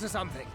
onto something.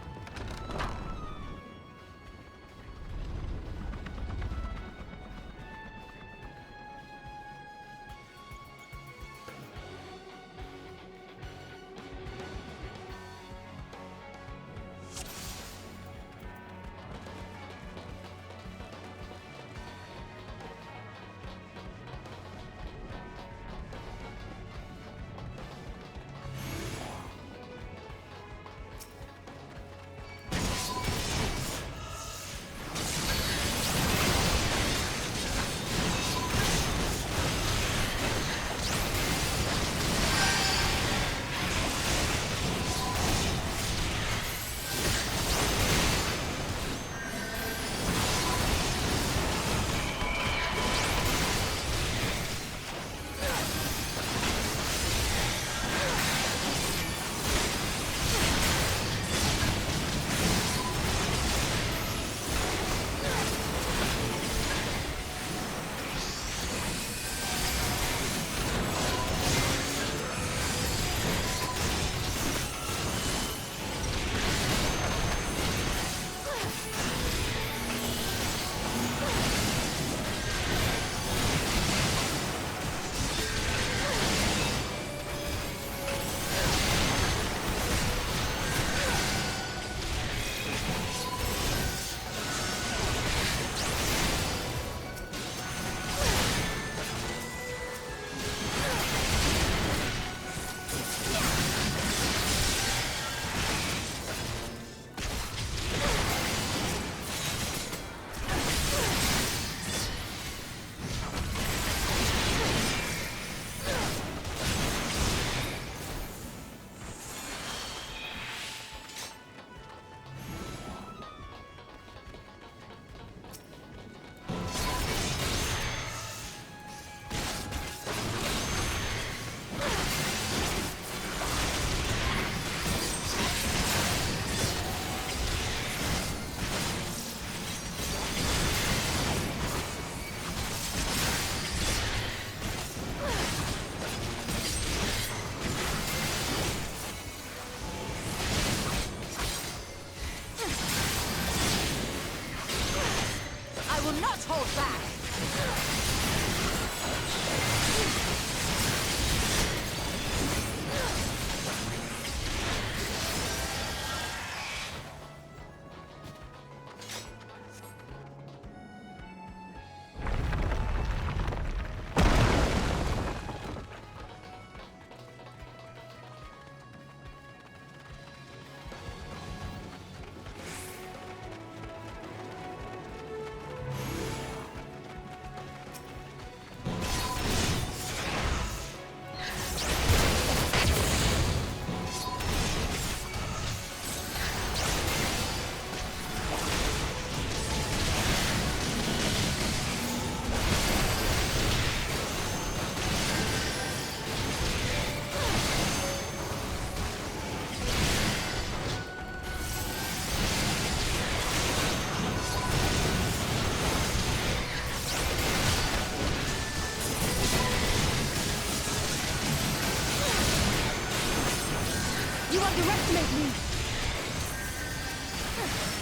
Underestimate me!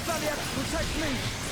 Valiant, protect me!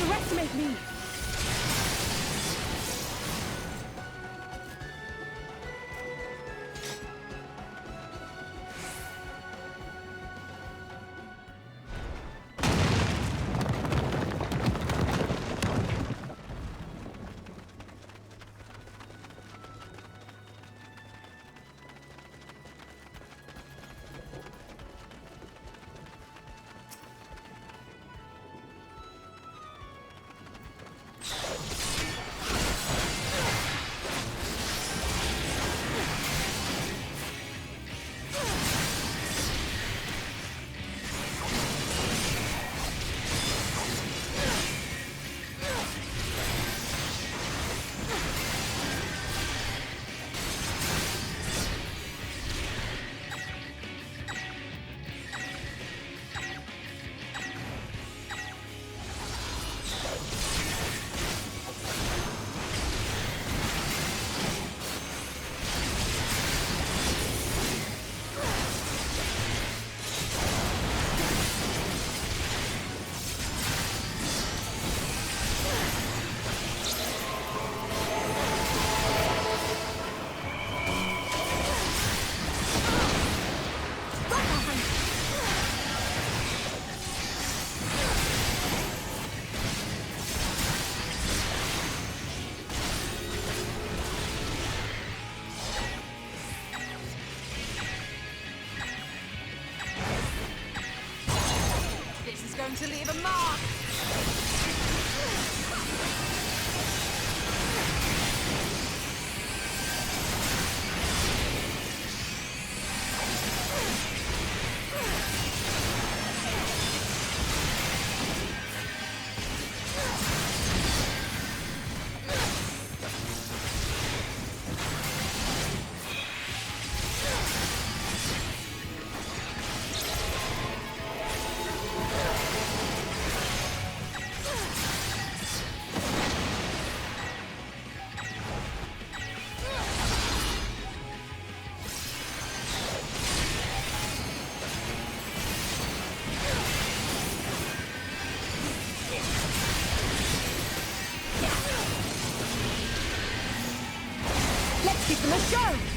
underestimate me! To leave a mark! Give them a show!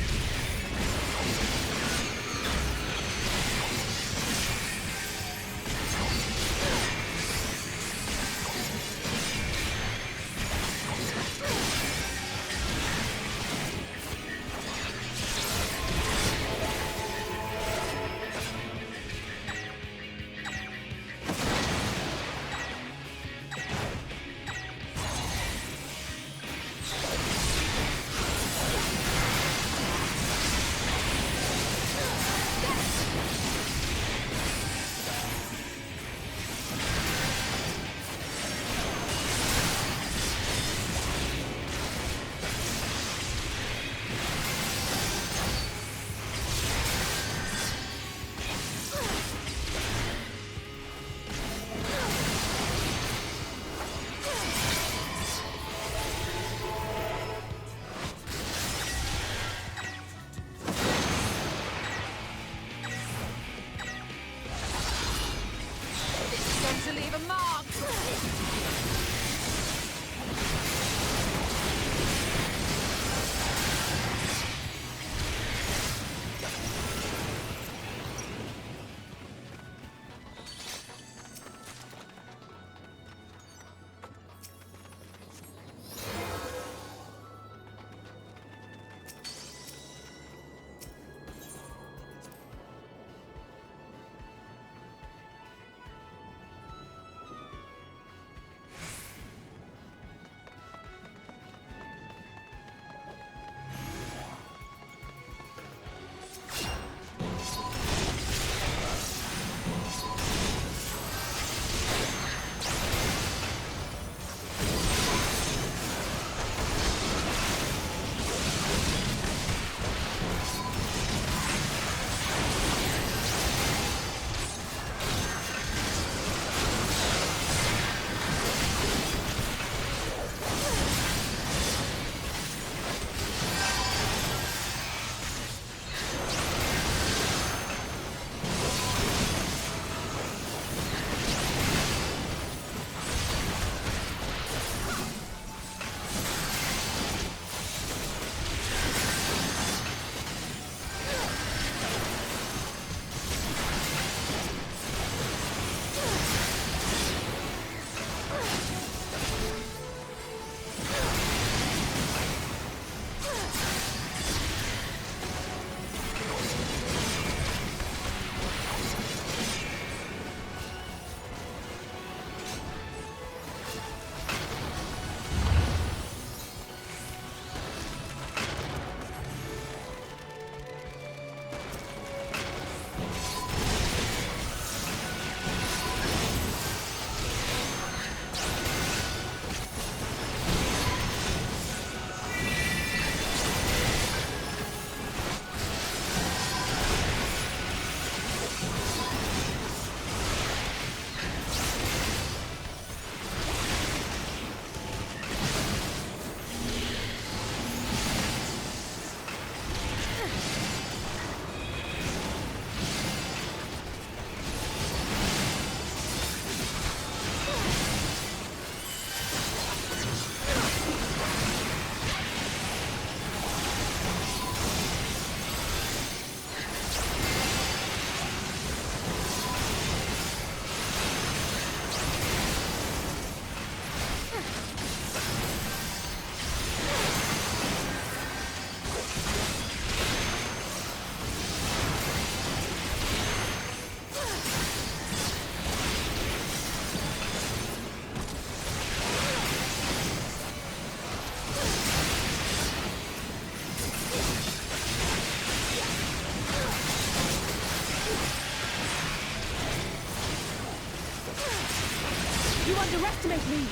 With me.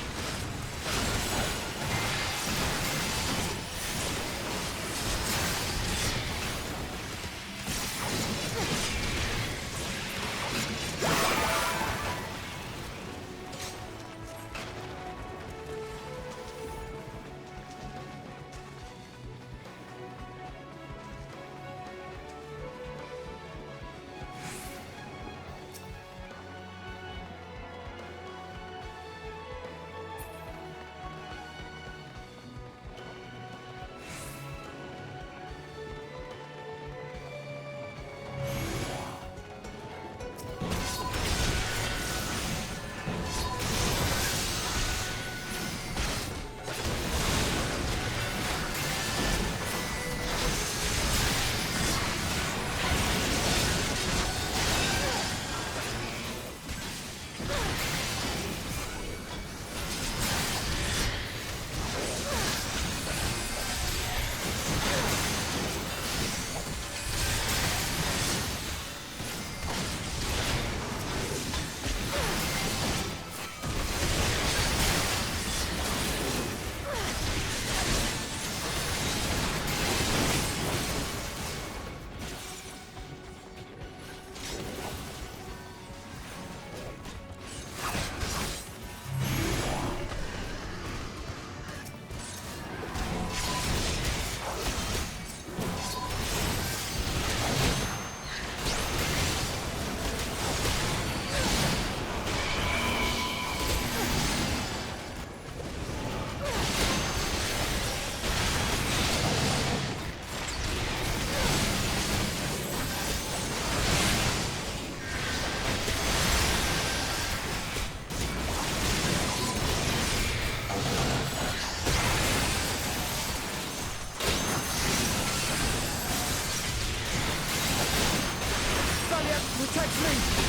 Protect me!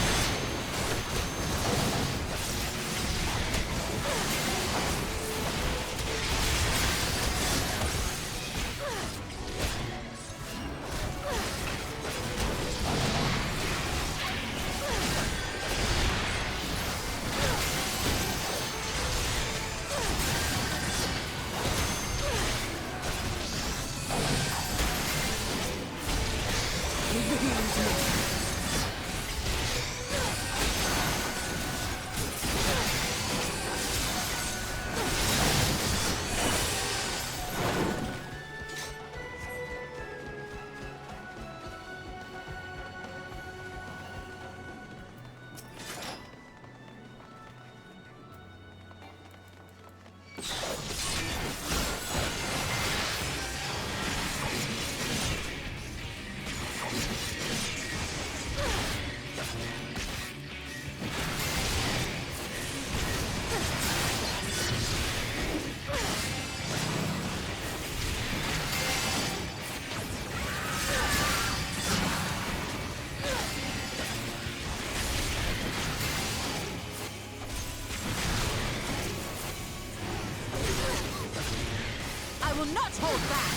I will not hold back!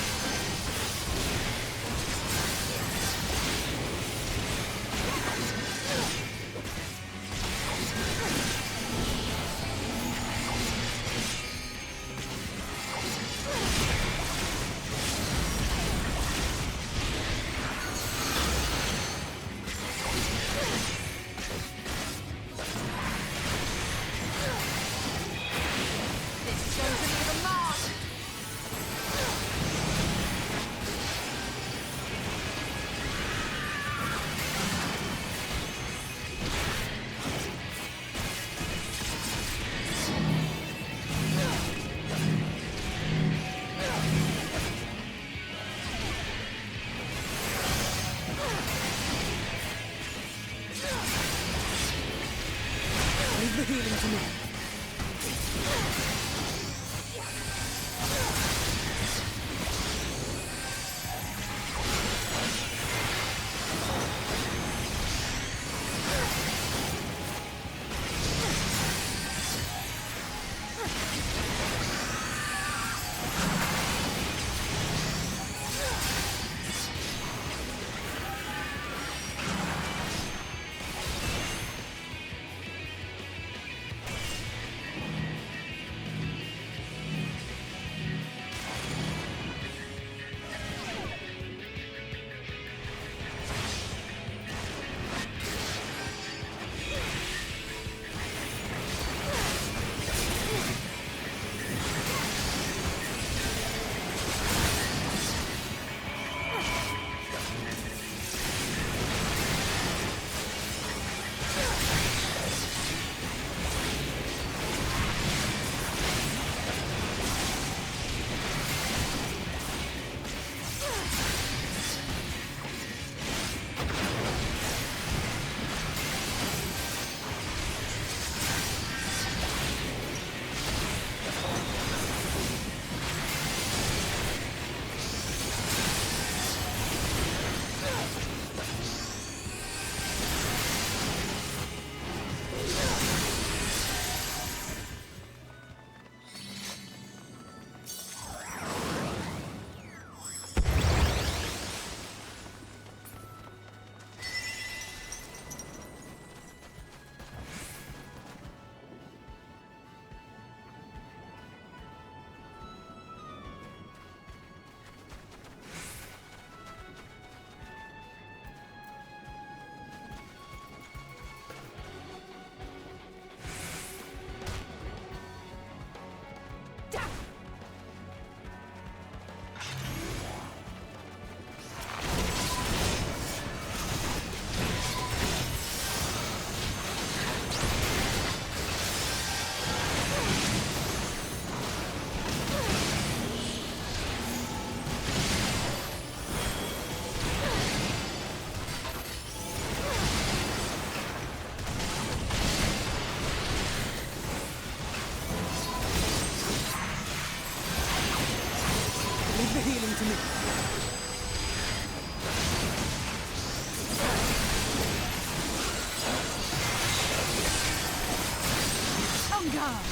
This shows me the mark! to me. On guard.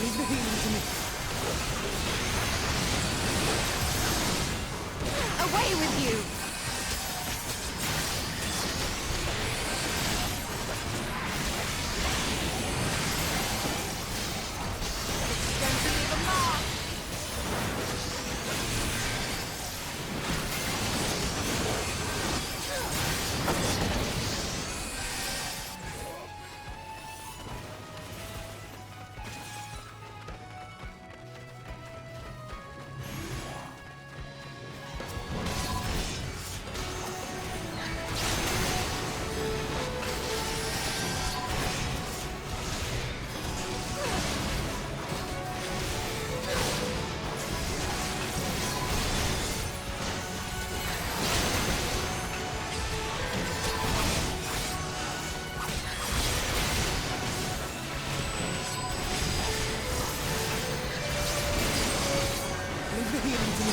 Leave the healing to me. Away with you! It's going to leave a mark! Leave the healing to me.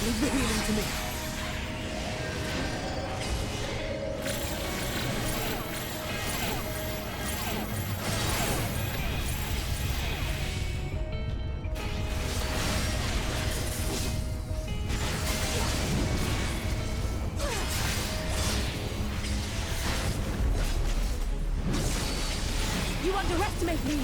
Leave the healing to me. You underestimate me!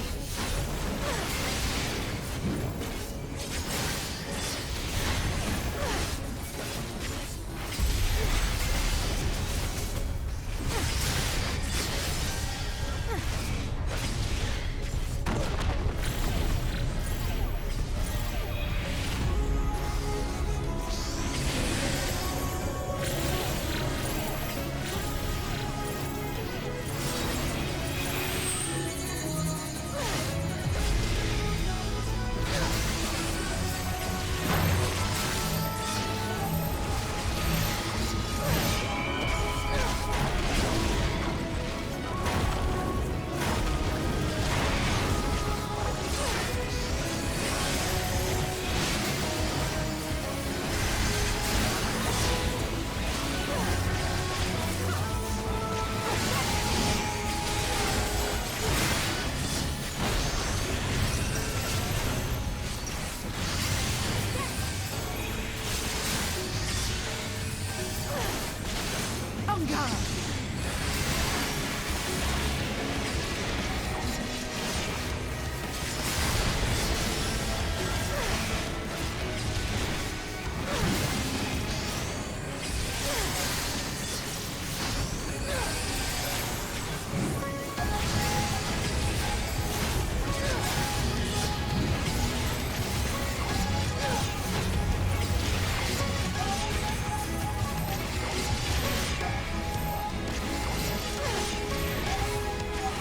On guard!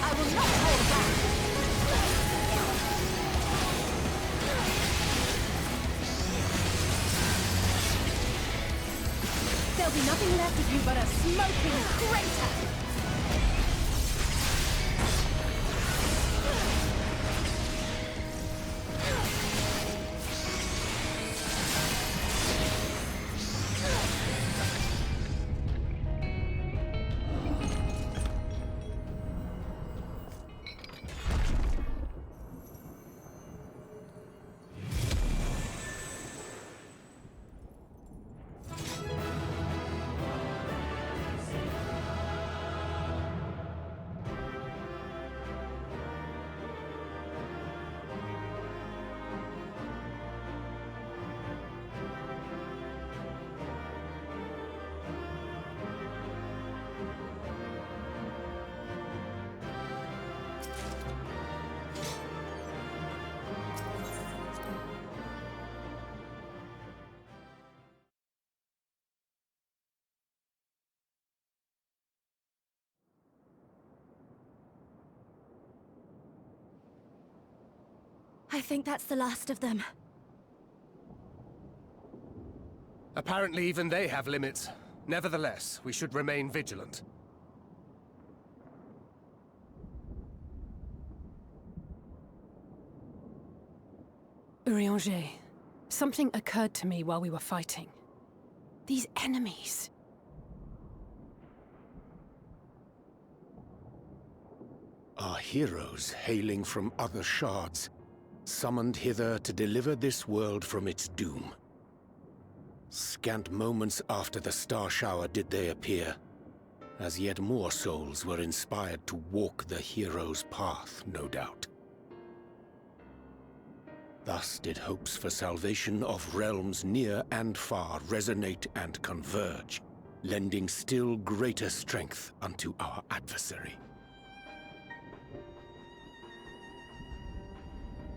I will not hold back! There'll be nothing left of you but a smoking crater! I think that's the last of them. Apparently even they have limits. Nevertheless, we should remain vigilant. Urianger, something occurred to me while we were fighting. These enemies. Are heroes hailing from other shards, summoned hither to deliver this world from its doom. Scant moments after the star shower did they appear, as yet more souls were inspired to walk the hero's path, no doubt. Thus did hopes for salvation of realms near and far resonate and converge, lending still greater strength unto our adversary.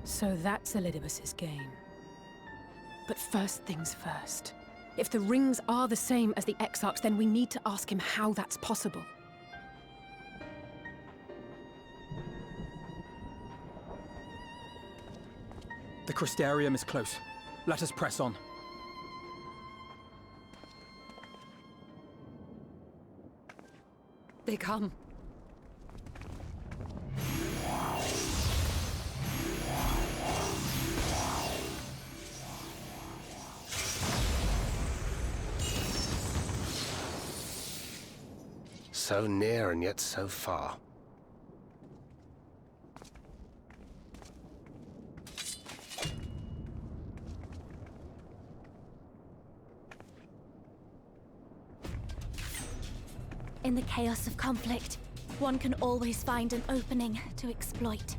So that's Elidibus's game. But first things first. If the rings are the same as the Exarchs, then we need to ask him how that's possible. The Crystarium is close. Let us press on. They come. So near and yet so far. In the chaos of conflict, one can always find an opening to exploit.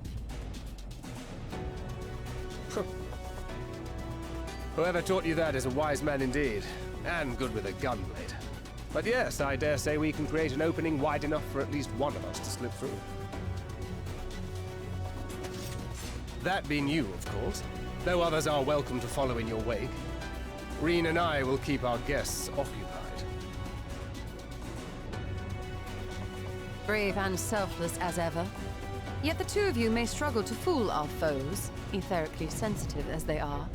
Whoever taught you that is a wise man indeed, and good with a gun blade. But yes, I dare say we can create an opening wide enough for at least one of us to slip through. That being you, of course, though others are welcome to follow in your wake. Reen and I will keep our guests occupied. Brave and selfless as ever. Yet the two of you may struggle to fool our foes, etherically sensitive as they are.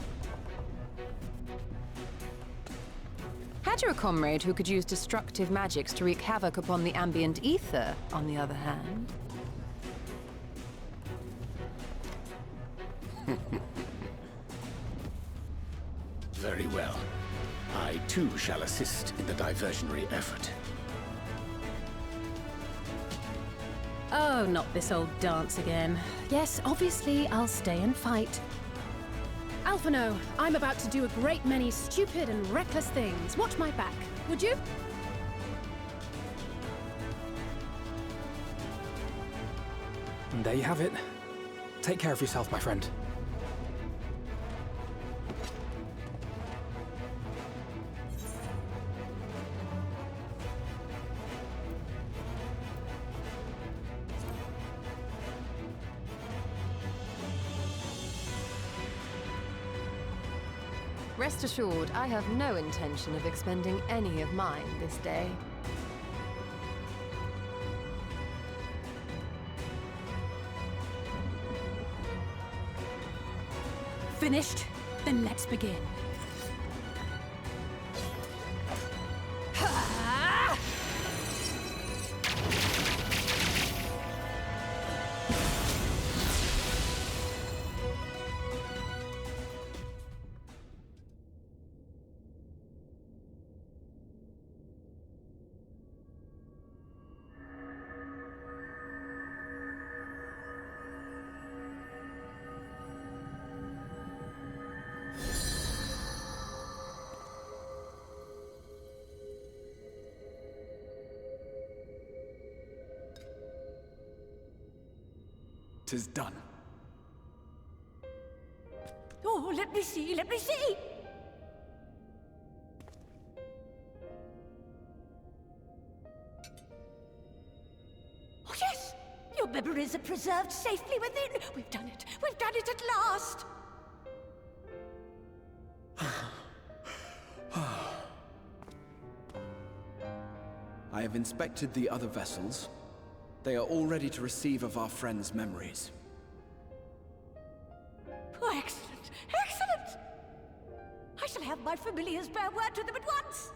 Had you a comrade who could use destructive magics to wreak havoc upon the ambient ether, on the other hand? Very well. I too shall assist in the diversionary effort. Oh, not this old dance again. Yes, obviously I'll stay and fight. Alphino, I'm about to do a great many stupid and reckless things. Watch my back, would you? And there you have it. Take care of yourself, my friend. Rest assured, I have no intention of expending any of mine this day. Finished? Then let's begin. Tis done. Oh, let me see, let me see! Oh, yes! Your memories are preserved safely within. We've done it at last! I have inspected the other vessels. They are all ready to receive of our friends' memories. Oh, excellent! Excellent! I shall have my familiars bear word to them at once!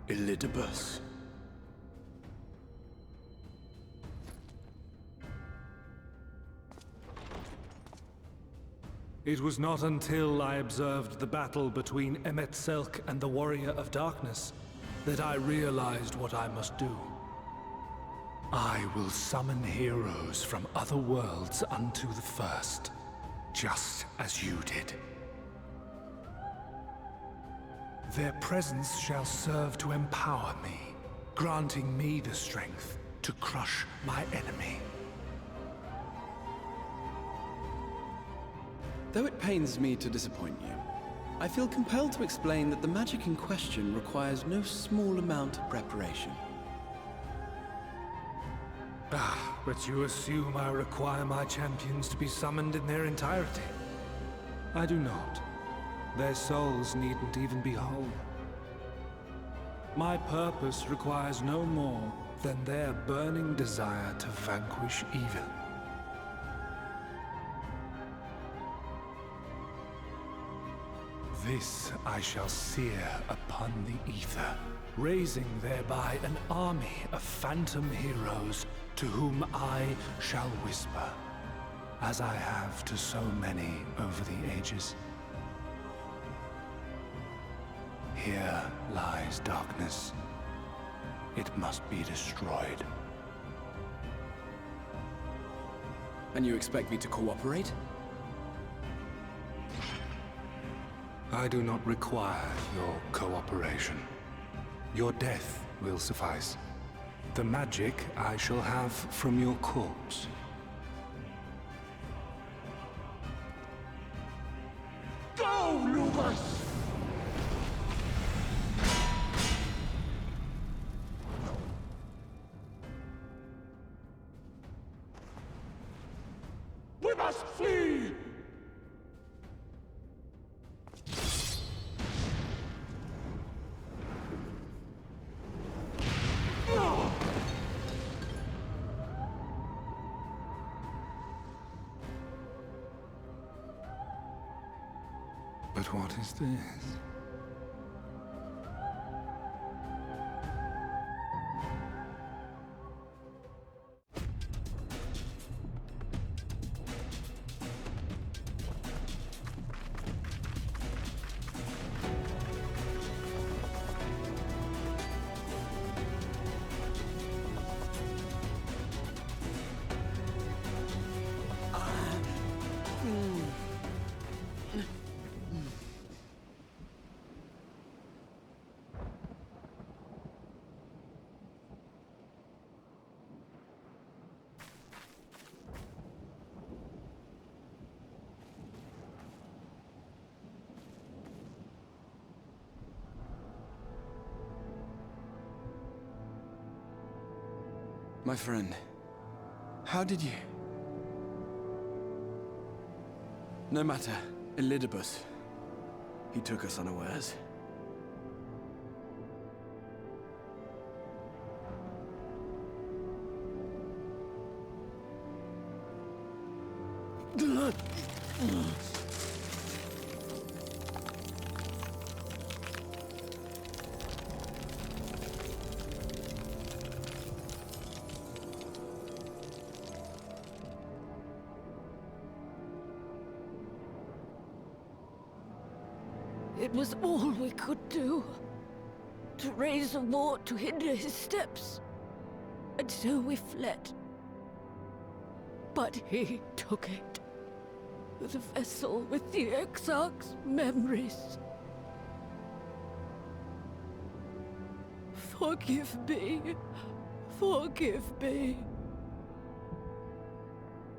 Elidibus. It was not until I observed the battle between Emet-Selch and the Warrior of Darkness that I realized what I must do. I will summon heroes from other worlds unto the first, just as you did. Their presence shall serve to empower me, granting me the strength to crush my enemy. Though it pains me to disappoint you, I feel compelled to explain that the magic in question requires no small amount of preparation. But you assume I require my champions to be summoned in their entirety. I do not. Their souls needn't even be whole. My purpose requires no more than their burning desire to vanquish evil. This I shall sear upon the ether, raising thereby an army of phantom heroes to whom I shall whisper, as I have to so many over the ages. Here lies darkness. It must be destroyed. And you expect me to cooperate? I do not require your cooperation. Your death will suffice. The magic I shall have from your corpse. Go, Lucas! We must flee! But what is this? My friend, how did you... No matter, Elidibus. He took us unawares. It was all we could do. To raise a war to hinder his steps. And so we fled. But he took it. The vessel with the Exarch's memories. Forgive me. Forgive me.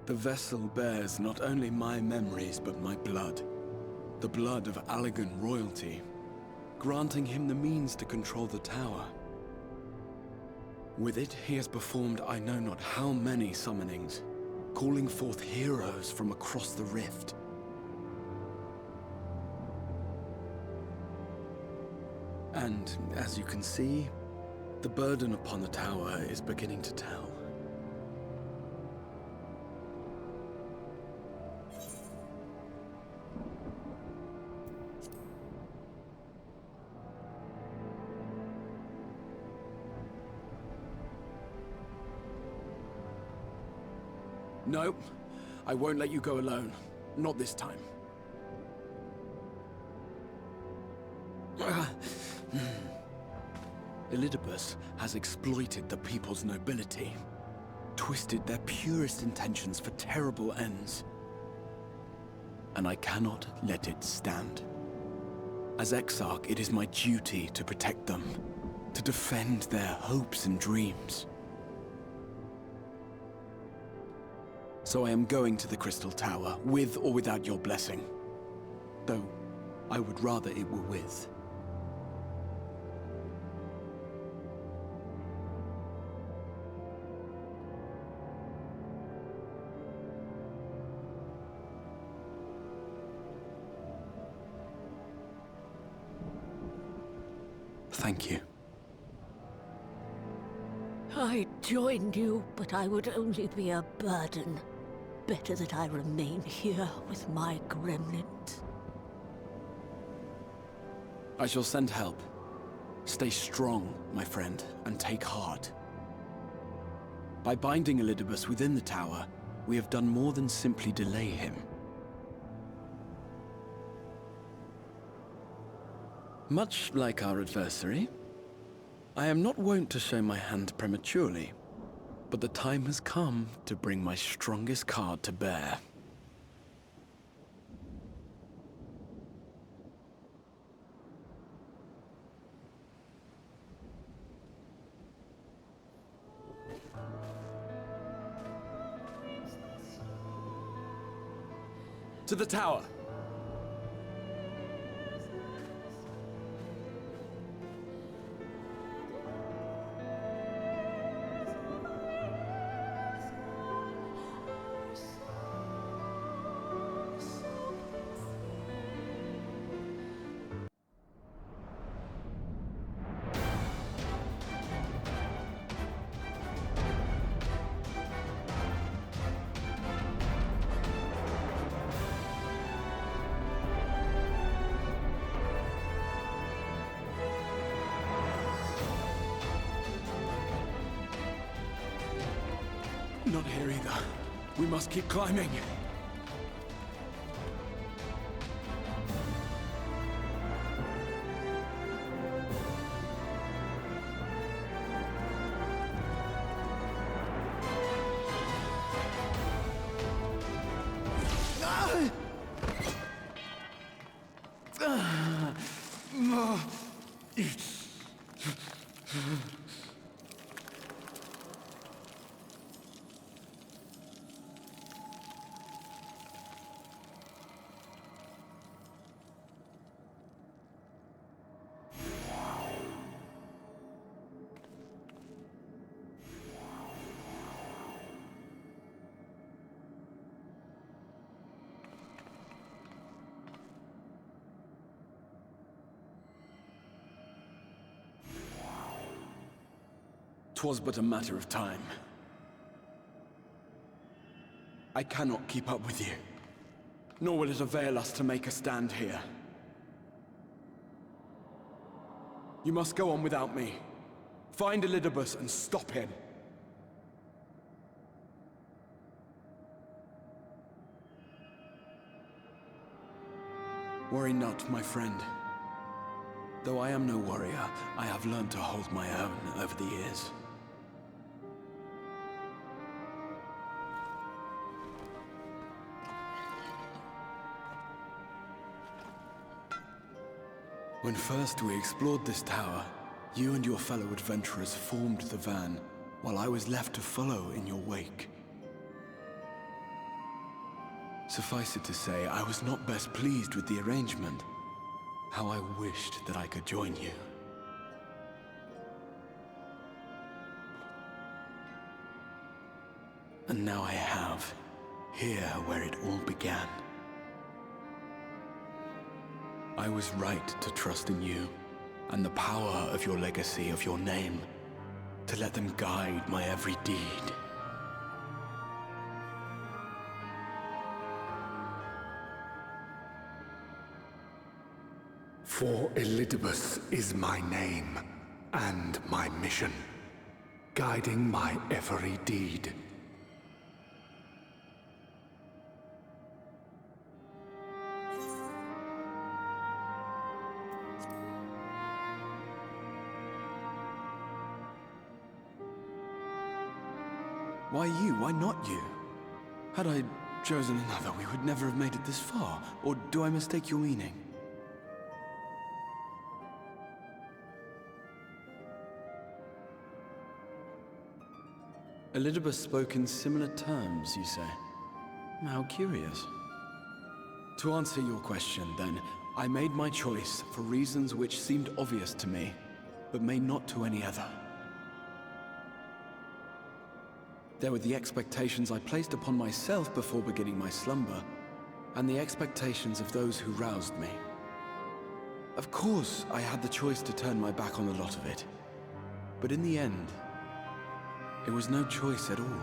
The vessel bears not only my memories, but my blood. The blood of Allegan royalty, granting him the means to control the tower. With it, he has performed I know not how many summonings, calling forth heroes from across the rift. And, as you can see, the burden upon the tower is beginning to tell. No, I won't let you go alone. Not this time. Elidibus has exploited the people's nobility, twisted their purest intentions for terrible ends. And I cannot let it stand. As Exarch, it is my duty to protect them, to defend their hopes and dreams. So I am going to the Crystal Tower, with or without your blessing. Though, I would rather it were with. Thank you. I'd join you, but I would only be a burden. Better that I remain here with my gremlins. I shall send help. Stay strong, my friend, and take heart. By binding Elidibus within the tower, we have done more than simply delay him. Much like our adversary, I am not wont to show my hand prematurely, but the time has come to bring my strongest card to bear. To the tower! Not here either. We must keep climbing. Twas but a matter of time. I cannot keep up with you, nor will it avail us to make a stand here. You must go on without me. Find Elidibus and stop him. Worry not, my friend. Though I am no warrior, I have learned to hold my own over the years. When first we explored this tower, you and your fellow adventurers formed the van, while I was left to follow in your wake. Suffice it to say, I was not best pleased with the arrangement. How I wished that I could join you. And now I have, here where it all began. I was right to trust in you, and the power of your legacy, of your name, to let them guide my every deed. For Elidibus is my name, and my mission, guiding my every deed. Why you? Why not you? Had I chosen another, we would never have made it this far. Or do I mistake your meaning? Elidibus spoke in similar terms, you say? How curious. To answer your question, then, I made my choice for reasons which seemed obvious to me, but may not to any other. There were the expectations I placed upon myself before beginning my slumber, and the expectations of those who roused me. Of course, I had the choice to turn my back on a lot of it, but in the end, it was no choice at all.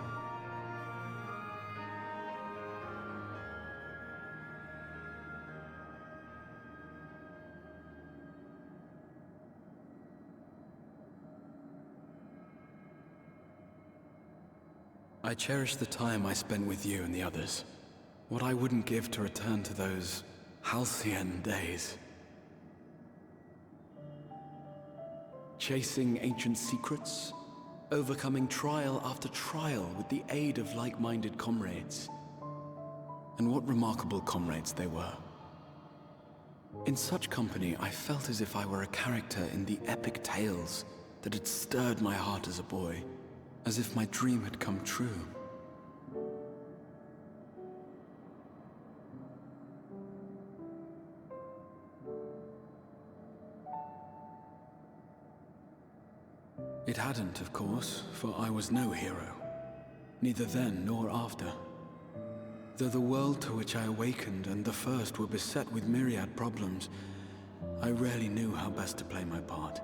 I cherish the time I spent with you and the others. What I wouldn't give to return to those halcyon days. Chasing ancient secrets, overcoming trial after trial with the aid of like-minded comrades. And what remarkable comrades they were. In such company, I felt as if I were a character in the epic tales that had stirred my heart as a boy, as if my dream had come true. It hadn't, of course, for I was no hero. Neither then nor after. Though the world to which I awakened and the first were beset with myriad problems, I rarely knew how best to play my part.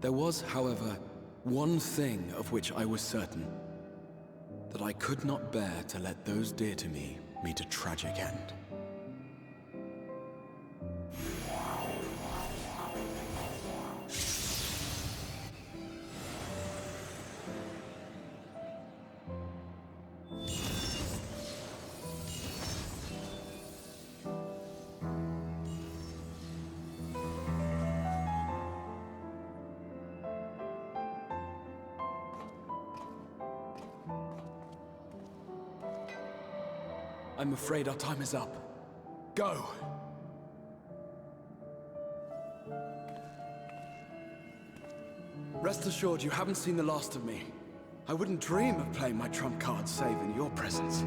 There was, however, one thing of which I was certain. That I could not bear to let those dear to me meet a tragic end. I'm afraid our time is up. Go! Rest assured, you haven't seen the last of me. I wouldn't dream of playing my trump card save in your presence.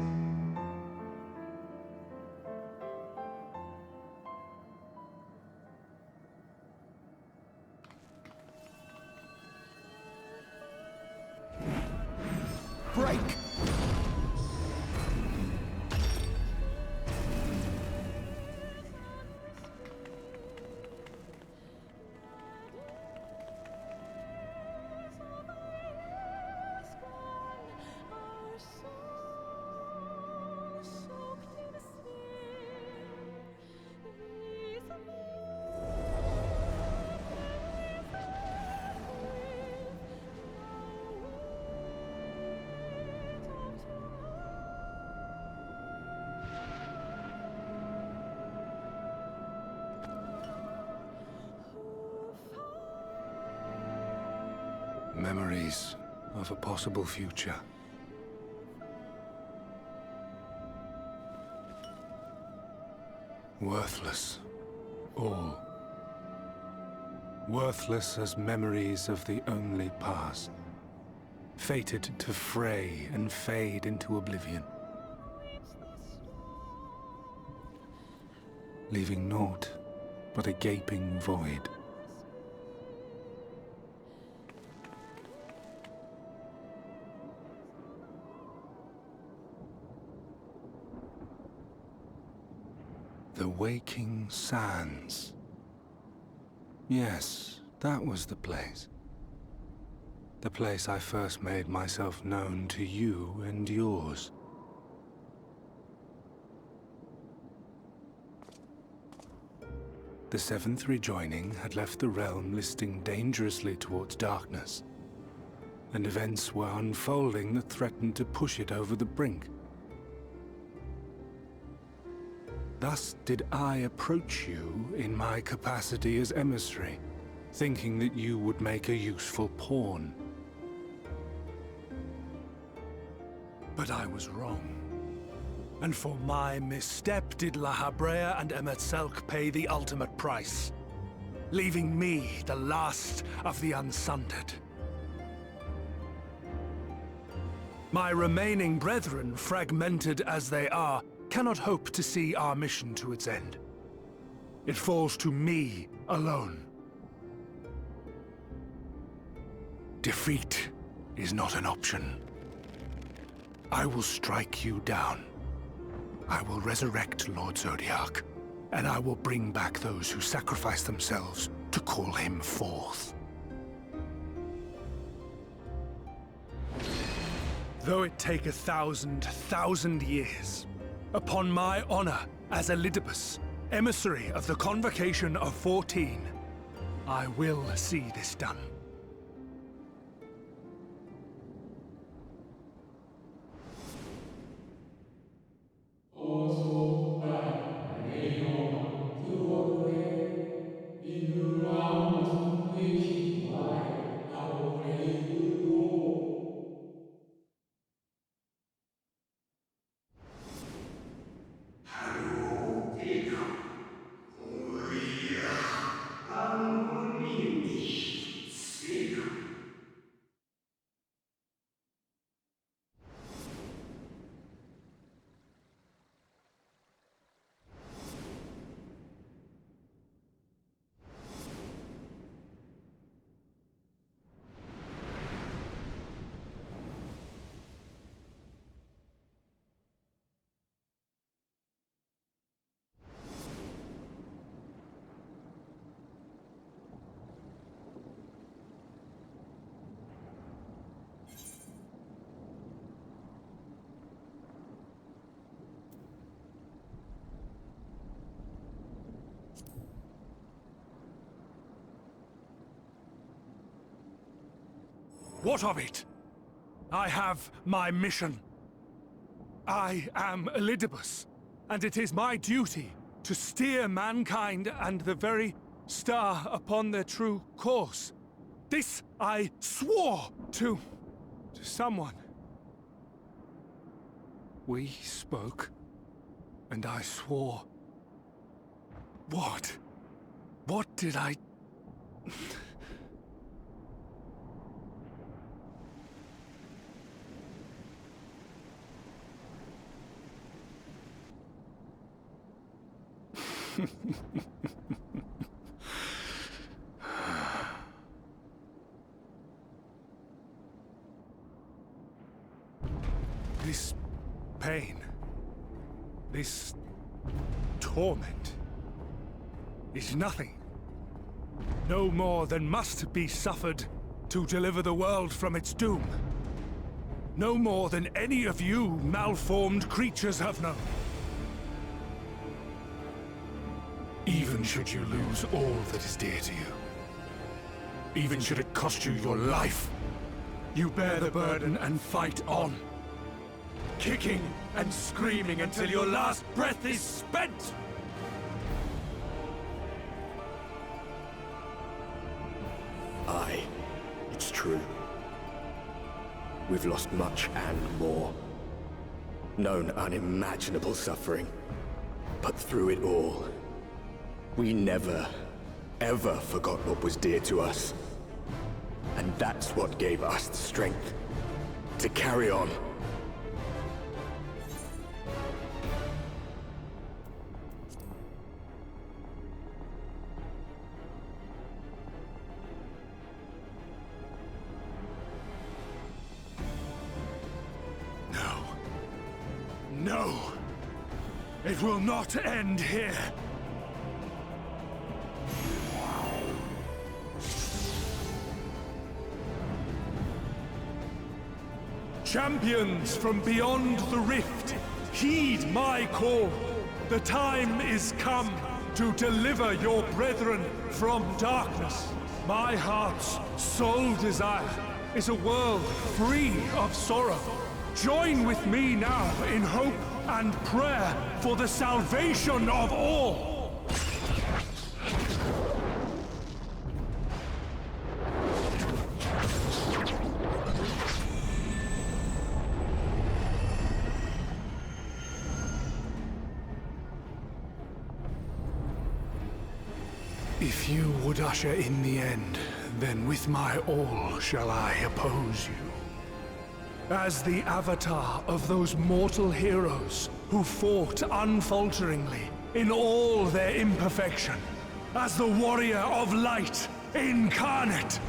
Break! Memories of a possible future. Worthless, all. Worthless as memories of the only past. Fated to fray and fade into oblivion. Leaving naught but a gaping void. The Waking Sands. Yes, that was the place. The place I first made myself known to you and yours. The Seventh Rejoining had left the realm listing dangerously towards darkness, and events were unfolding that threatened to push it over the brink. Thus did I approach you in my capacity as emissary, thinking that you would make a useful pawn. But I was wrong. And for my misstep did La Habrea and Emet-Selch pay the ultimate price, leaving me the last of the Unsundered. My remaining brethren, fragmented as they are, cannot hope to see our mission to its end. It falls to me alone. Defeat is not an option. I will strike you down. I will resurrect Lord Zodiac, and I will bring back those who sacrifice themselves to call him forth. Though it take 1,000 years, upon my honor as Elidibus, emissary of the Convocation of 14, I will see this done. What of it? I have my mission. I am Elidibus, and it is my duty to steer mankind and the very star upon their true course. This I swore to someone. We spoke, and I swore. What? What did I... This pain, this torment, is nothing. No more than must be suffered to deliver the world from its doom. No more than any of you malformed creatures have known. Even should you lose all that is dear to you, even should it cost you your life, you bear the burden and fight on, kicking and screaming until your last breath is spent! Aye, it's true. We've lost much and more. Known unimaginable suffering. But through it all, we never, ever forgot what was dear to us. And that's what gave us the strength to carry on. No! It will not end here! Champions from beyond the rift, heed my call! The time is come to deliver your brethren from darkness. My heart's sole desire is a world free of sorrow. Join with me now in hope and prayer for the salvation of all! If you would usher in the end, then with my all shall I oppose you. As the avatar of those mortal heroes who fought unfalteringly in all their imperfection. As the warrior of light incarnate.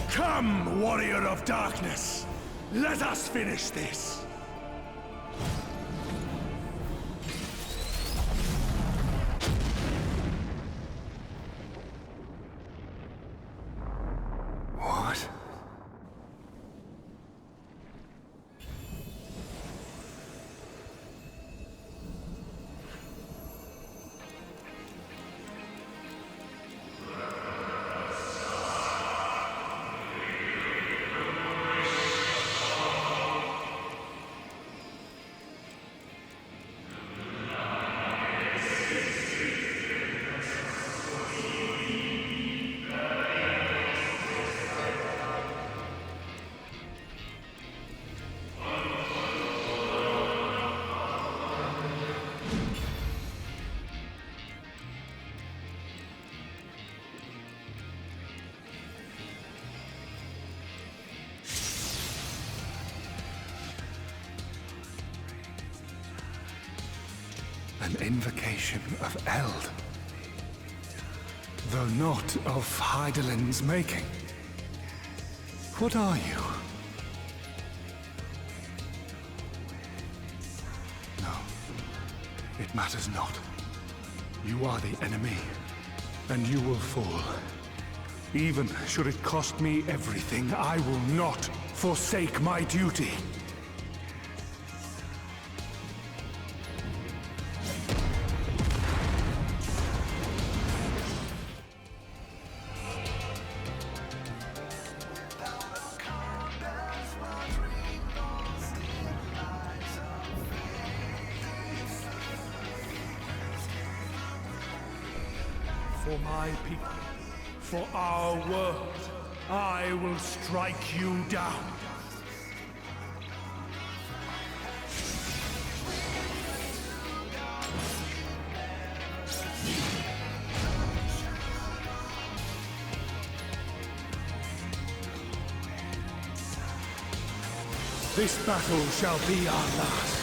Come, warrior of darkness! Let us finish this! What? An invocation of Eld, though not of Hydaelyn's making. What are you? No, it matters not. You are the enemy, and you will fall. Even should it cost me everything, I will not forsake my duty. For my people, for our world, I will strike you down. This battle shall be our last.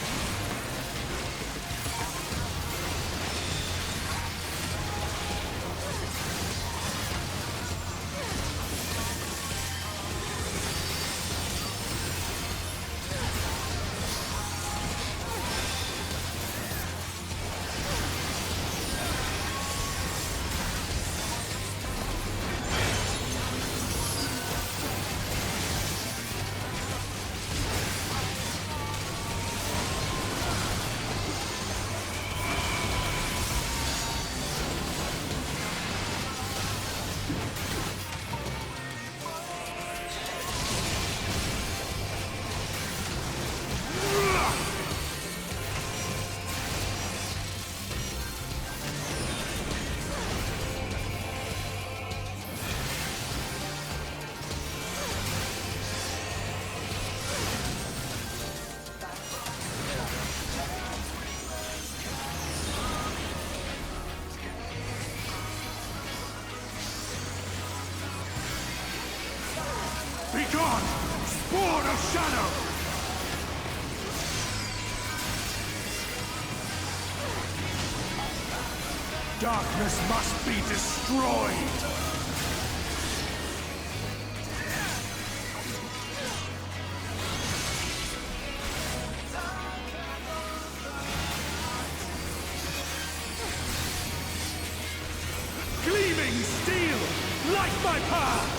Begone, spawn of shadow! Darkness must be destroyed! Gleaming steel, light my path!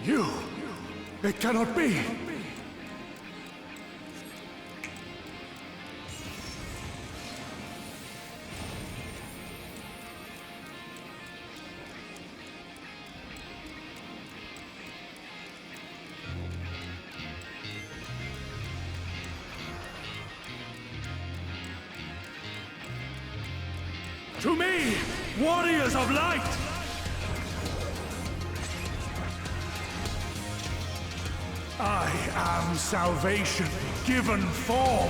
You! It cannot be! To me, warriors of light! I am salvation given form.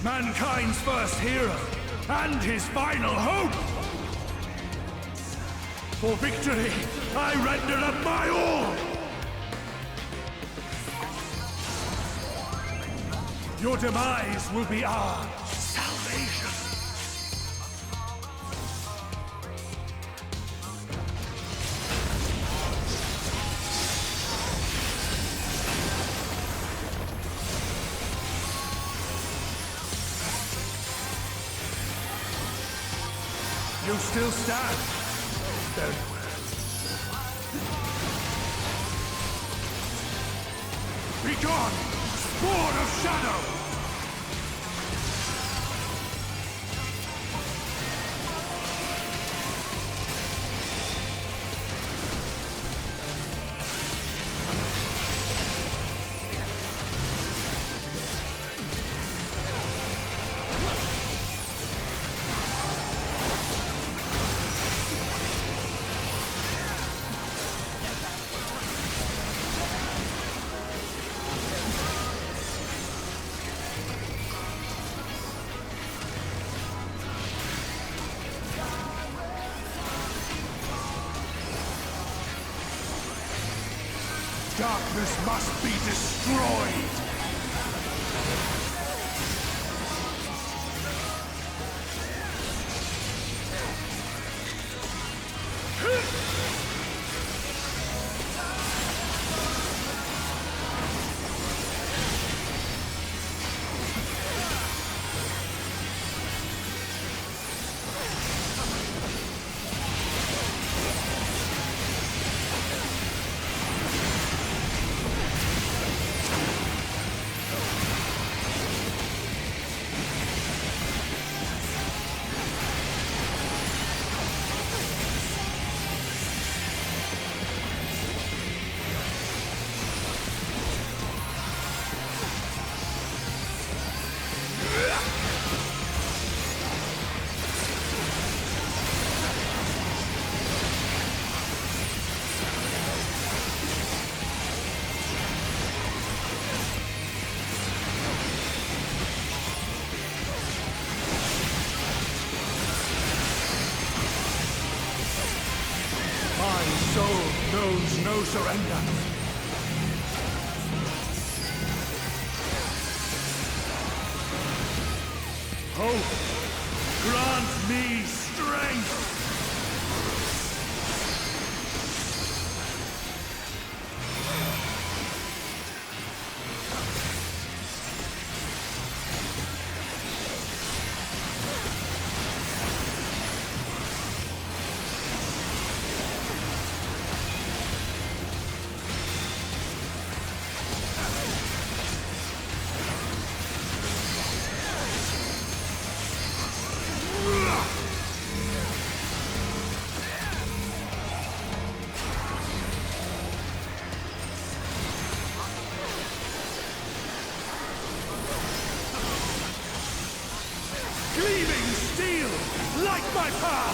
Mankind's first hero and his final hope. For victory, I render up my all. Your demise will be our salvation. audacious! You still stand? Very well. Begone, Spawn of Shadow! Darkness must be destroyed! Knows no surrender. Hope, grant me strength! Gleaming steel, like my power!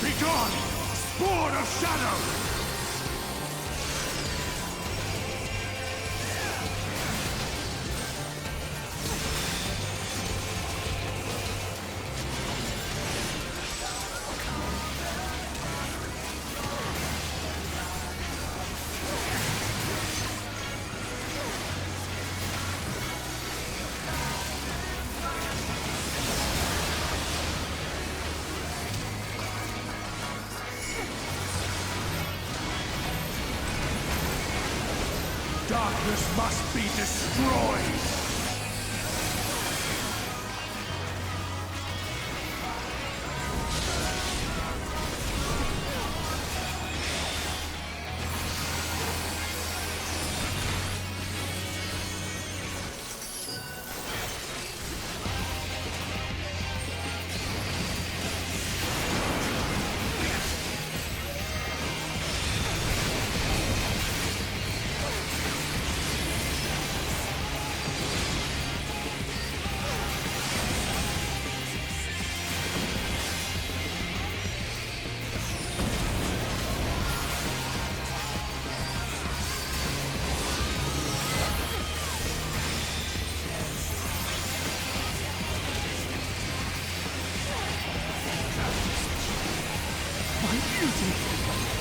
Begone, Spawn of Shadow! Darkness must be destroyed!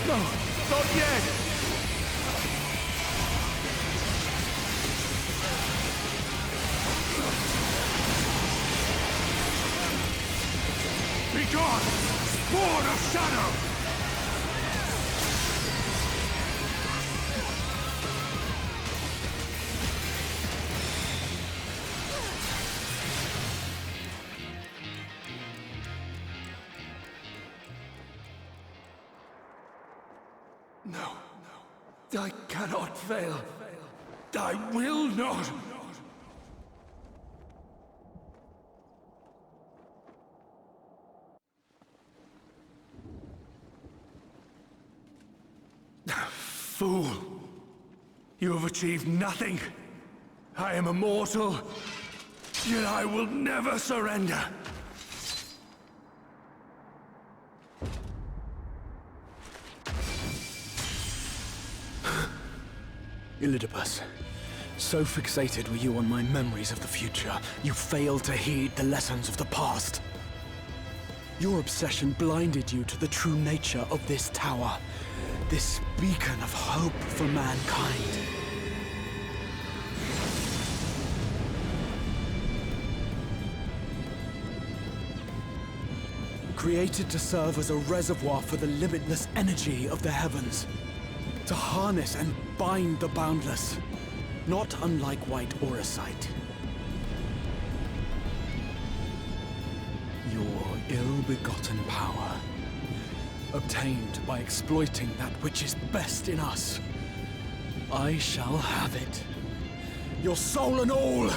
No, not yet! Be gone! Spawn of shadow! No, I cannot fail. I will not. Fool! You have achieved nothing. I am immortal, yet I will never surrender. Elidibus, so fixated were you on my memories of the future, you failed to heed the lessons of the past. Your obsession blinded you to the true nature of this tower, this beacon of hope for mankind. Created to serve as a reservoir for the limitless energy of the heavens. To harness and bind the boundless, not unlike white auracite. Your ill-begotten power, obtained by exploiting that which is best in us. I shall have it. Your soul and all!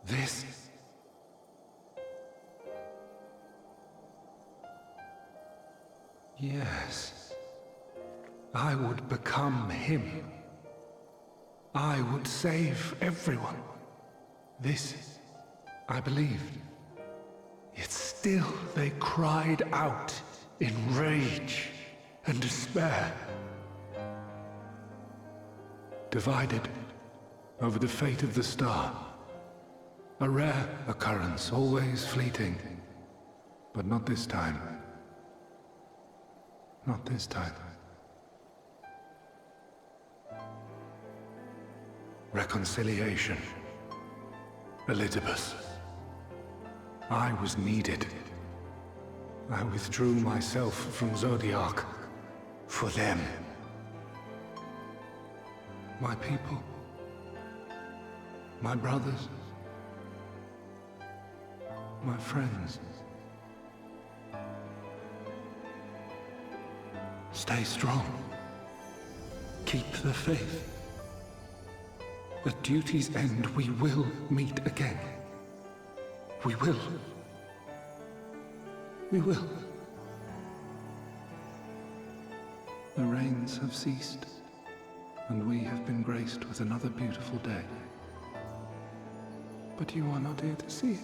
This... Yes. I would become him. I would save everyone. This, I believed. Yet still they cried out in rage and despair. Divided over the fate of the star. A rare occurrence, always fleeting. But not this time. Not this time. Reconciliation. Elidibus. I was needed. I withdrew myself from Zodiac for them. My people. My brothers. My friends. Stay strong. Keep the faith. At duty's end, we will meet again. We will. We will. The rains have ceased, and we have been graced with another beautiful day. But you are not here to see it.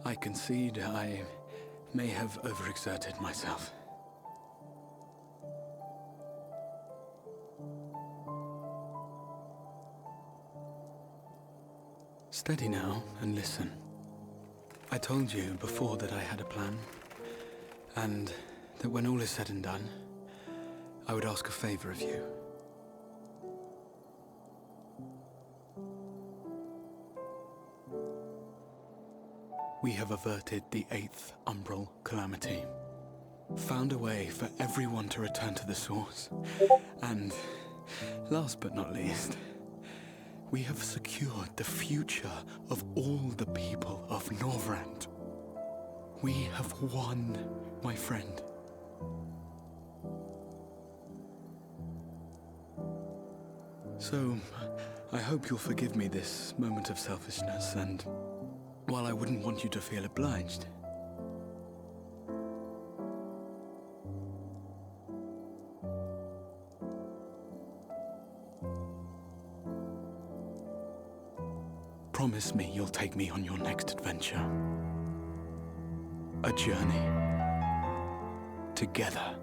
I concede I may have overexerted myself. Steady now and listen. I told you before that I had a plan, and that when all is said and done, I would ask a favor of you. We have averted the 8th Umbral Calamity, found a way for everyone to return to the source, and, last but not least, we have secured the future of all the people of Norvrand. We have won, my friend. So, I hope you'll forgive me this moment of selfishness, and while I wouldn't want you to feel obliged, promise me you'll take me on your next adventure. A journey. Together.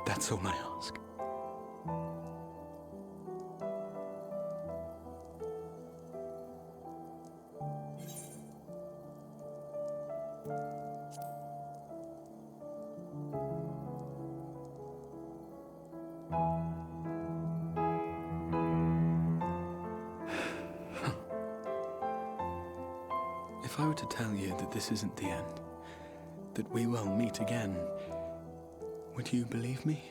That's all I ask. If I were to tell you that this isn't the end, that we will meet again, would you believe me?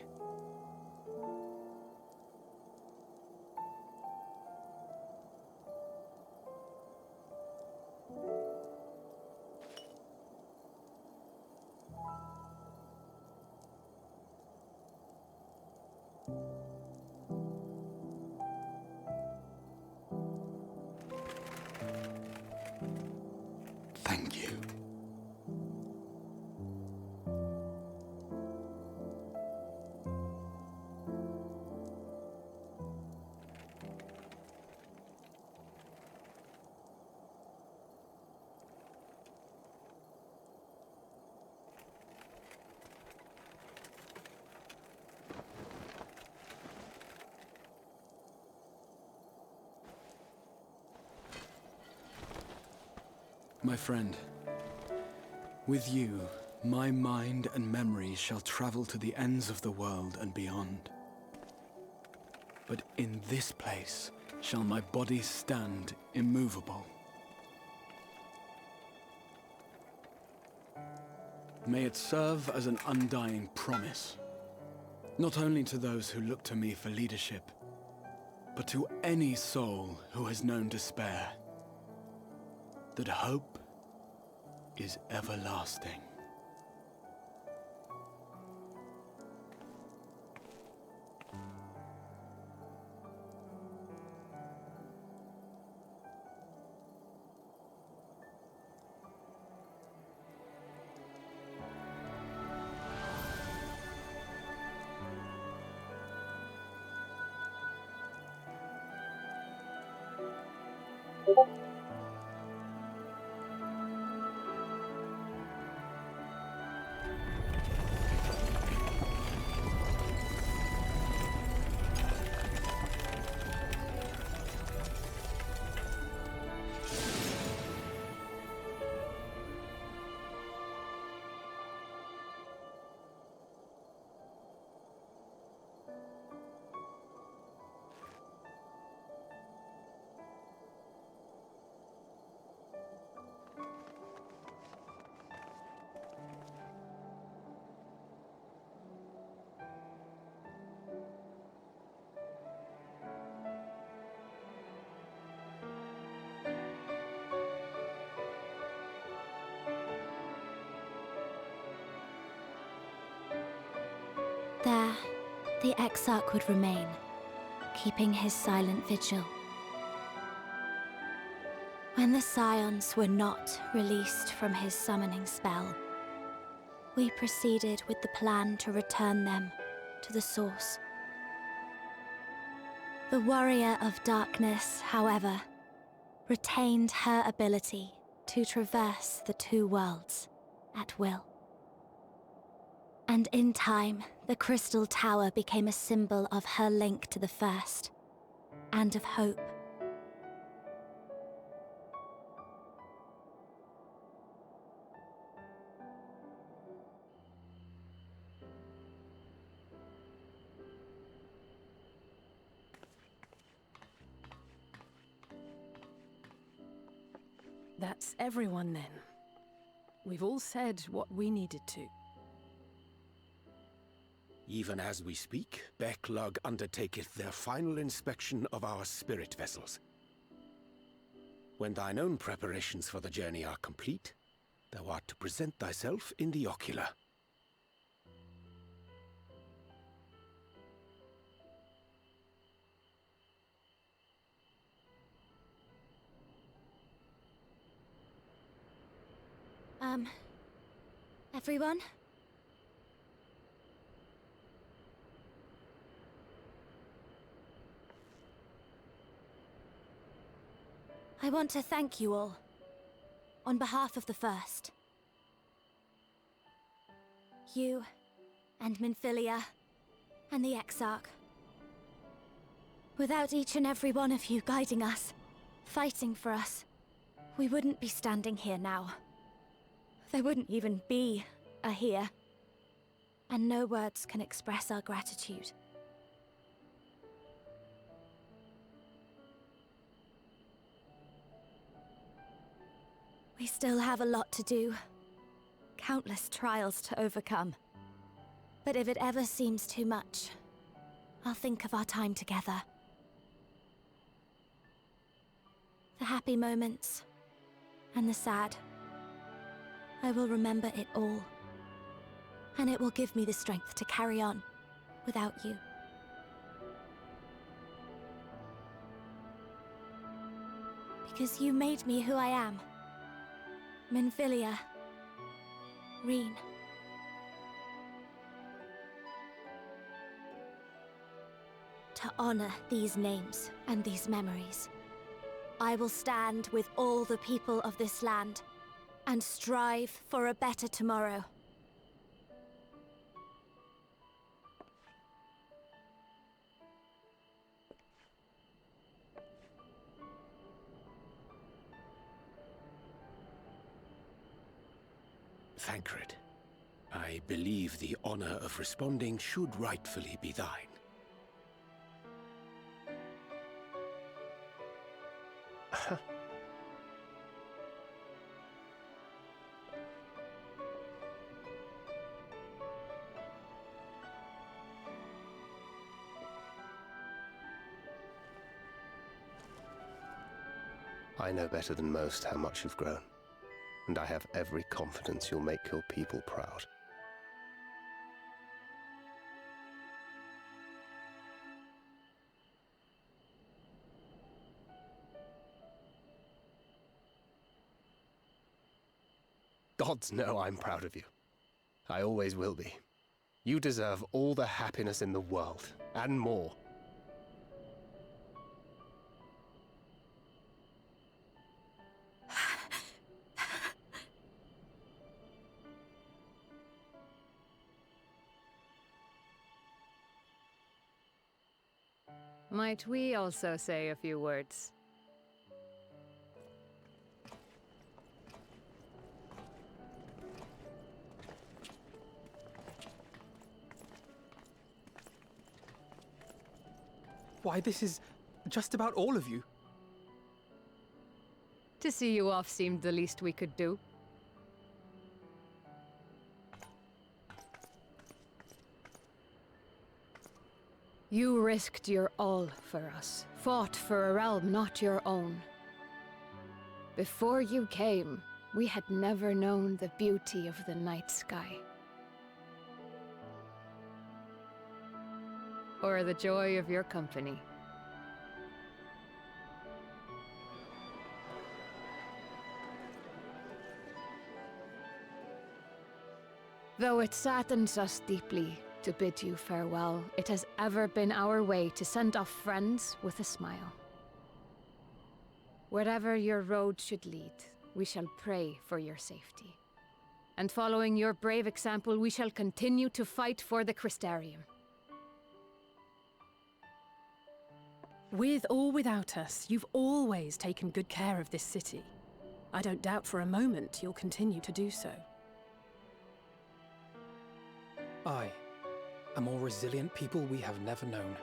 Thank you. My friend, with you, my mind and memory shall travel to the ends of the world and beyond. But in this place shall my body stand immovable. May it serve as an undying promise, not only to those who look to me for leadership, but to any soul who has known despair, that hope is everlasting. There, the Exarch would remain, keeping his silent vigil. When the Scions were not released from his summoning spell, we proceeded with the plan to return them to the source. The Warrior of Darkness, however, retained her ability to traverse the two worlds at will. And in time, the Crystal Tower became a symbol of her link to the First, and of hope. That's everyone then. We've all said what we needed to. Even as we speak, Backlug undertaketh their final inspection of our spirit vessels. When thine own preparations for the journey are complete, thou art to present thyself in the ocular. Everyone? I want to thank you all, on behalf of the First. You, and Minfilia, and the Exarch. Without each and every one of you guiding us, fighting for us, we wouldn't be standing here now. There wouldn't even be a here. And no words can express our gratitude. We still have a lot to do. Countless trials to overcome. But if it ever seems too much, I'll think of our time together. The happy moments, and the sad. I will remember it all. And it will give me the strength to carry on without you. Because you made me who I am. Minfilia. Reen. To honor these names and these memories, I will stand with all the people of this land and strive for a better tomorrow. Thancred, I believe the honor of responding should rightfully be thine. I know better than most how much you've grown, and I have every confidence you'll make your people proud. Gods know I'm proud of you. I always will be. You deserve all the happiness in the world, and more. Might we also say a few words? Why, this is just about all of you. To see you off seemed the least we could do. You risked your all for us, fought for a realm not your own. Before you came, we had never known the beauty of the night sky. Or the joy of your company. Though it saddens us deeply to bid you farewell, it has ever been our way to send off friends with a smile. Wherever your road should lead, we shall pray for your safety. And following your brave example, we shall continue to fight for the Crystarium. With or without us, you've always taken good care of this city. I don't doubt for a moment you'll continue to do so. I, a more resilient people we have never known.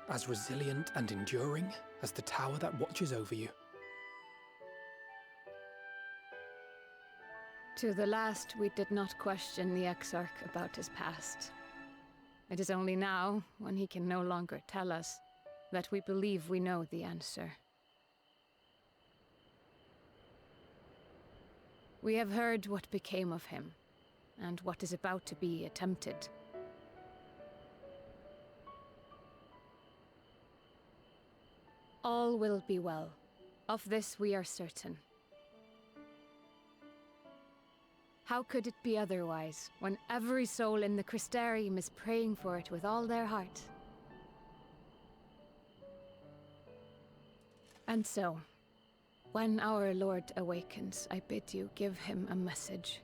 As resilient and enduring as the tower that watches over you. To the last, we did not question the Exarch about his past. It is only now, when he can no longer tell us, that we believe we know the answer. We have heard what became of him, and what is about to be attempted. All will be well. Of this we are certain. How could it be otherwise, when every soul in the Crystarium is praying for it with all their heart? And so, when our Lord awakens, I bid you give him a message.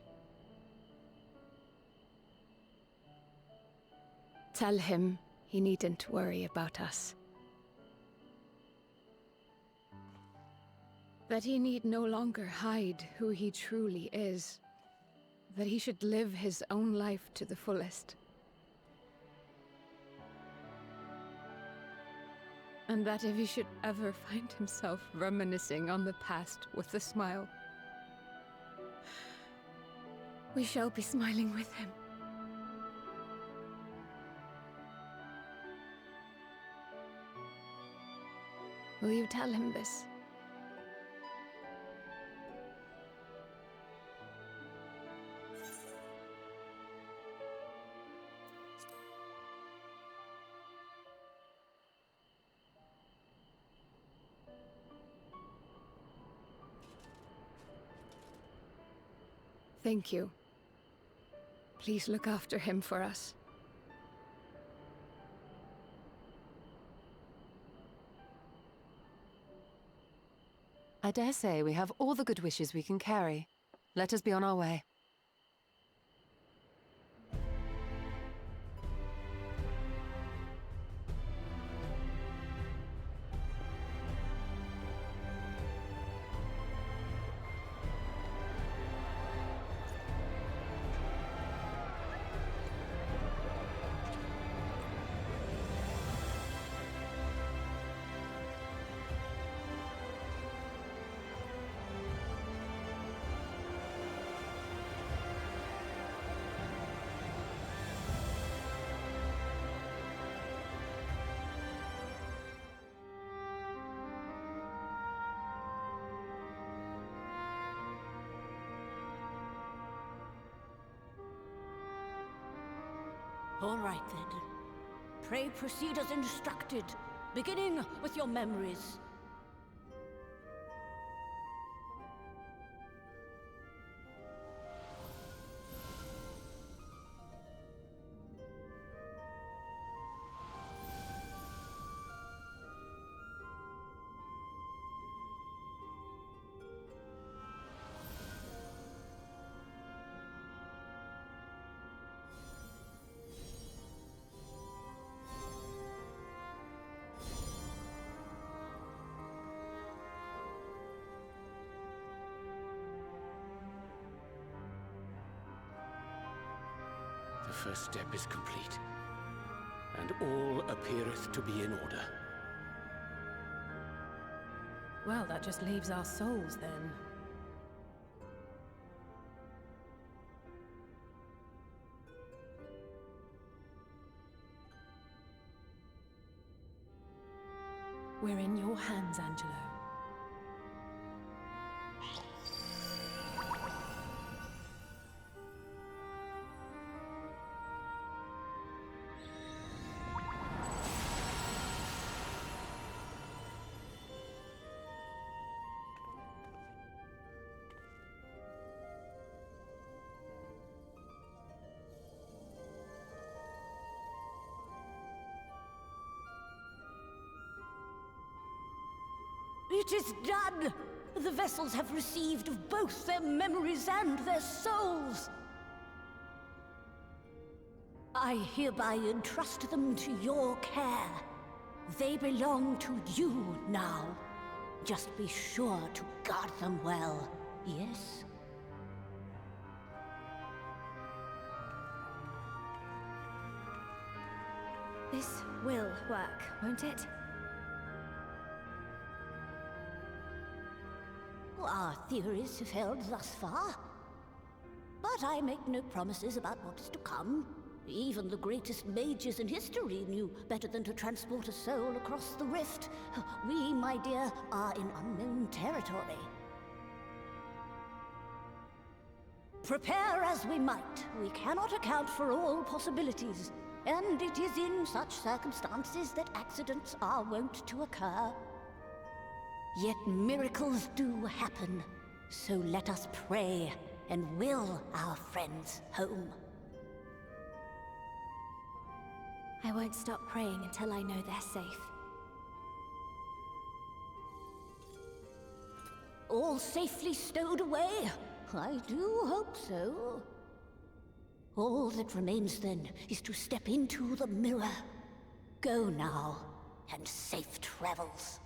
Tell him he needn't worry about us. That he need no longer hide who he truly is. That he should live his own life to the fullest. And that if he should ever find himself reminiscing on the past with a smile, we shall be smiling with him. Will you tell him this? Thank you. Please look after him for us. I dare say we have all the good wishes we can carry. Let us be on our way. All right, then. Pray proceed as instructed, beginning with your memories. The first step is complete, and all appeareth to be in order. Well, that just leaves our souls then. We're in your hands, Angelo. It is done! The vessels have received of both their memories and their souls. I hereby entrust them to your care. They belong to you now. Just be sure to guard them well, yes? This will work, won't it? Our theories have held thus far. But I make no promises about what is to come. Even the greatest mages in history knew better than to transport a soul across the rift. We, my dear, are in unknown territory. Prepare as we might, we cannot account for all possibilities. And it is in such circumstances that accidents are wont to occur. Yet miracles do happen, so let us pray and will our friends home. I won't stop praying until I know they're safe. All safely stowed away? I do hope so. All that remains then is to step into the mirror. Go now, and safe travels.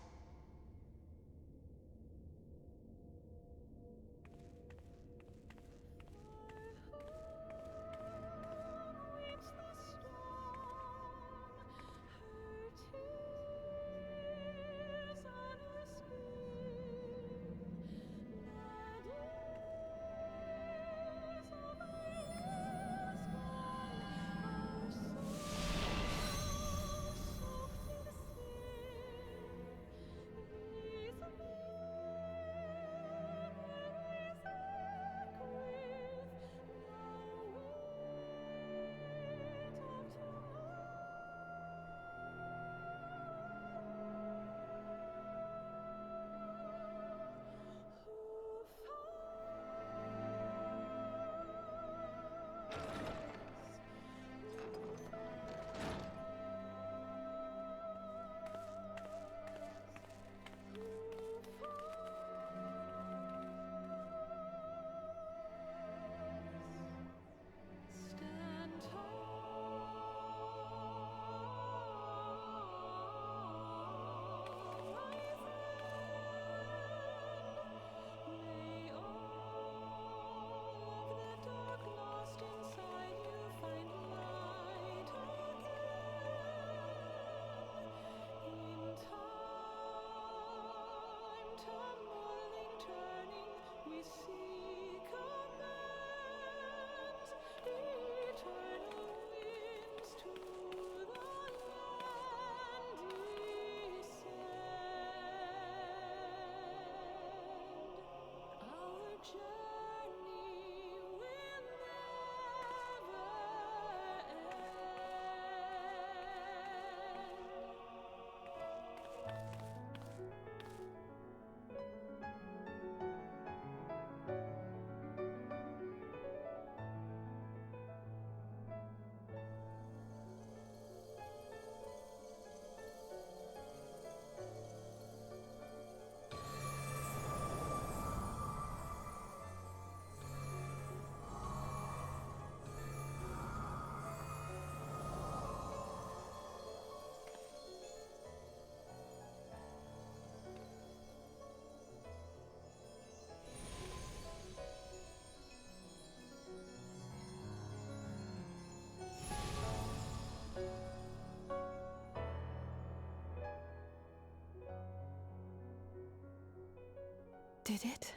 did it?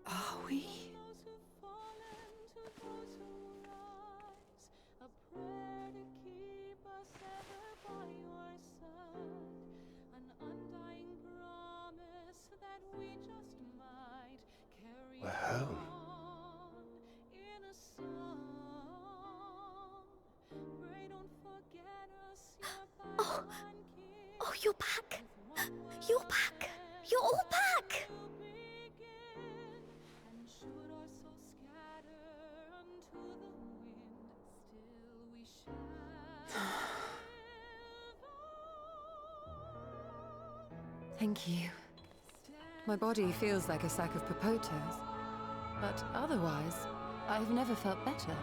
Are we? We're home. Oh, you're back! You're back! You're all back! Thank you. My body feels like a sack of potatoes, but otherwise, I've never felt better.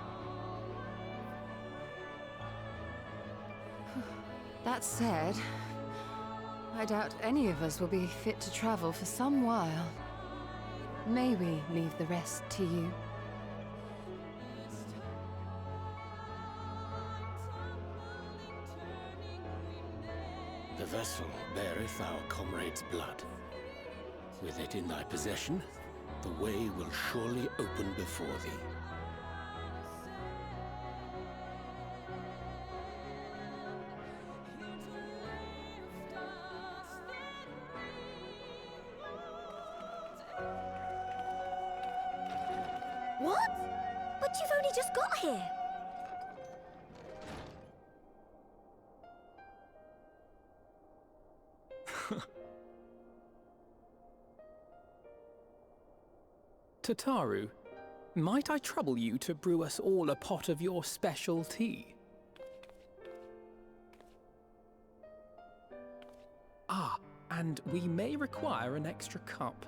That said, I doubt any of us will be fit to travel for some while. May we leave the rest to you? The vessel beareth our comrade's blood. With it in thy possession, the way will surely open before thee. What? But you've only just got here! Tataru, might I trouble you to brew us all a pot of your special tea? Ah, and we may require an extra cup.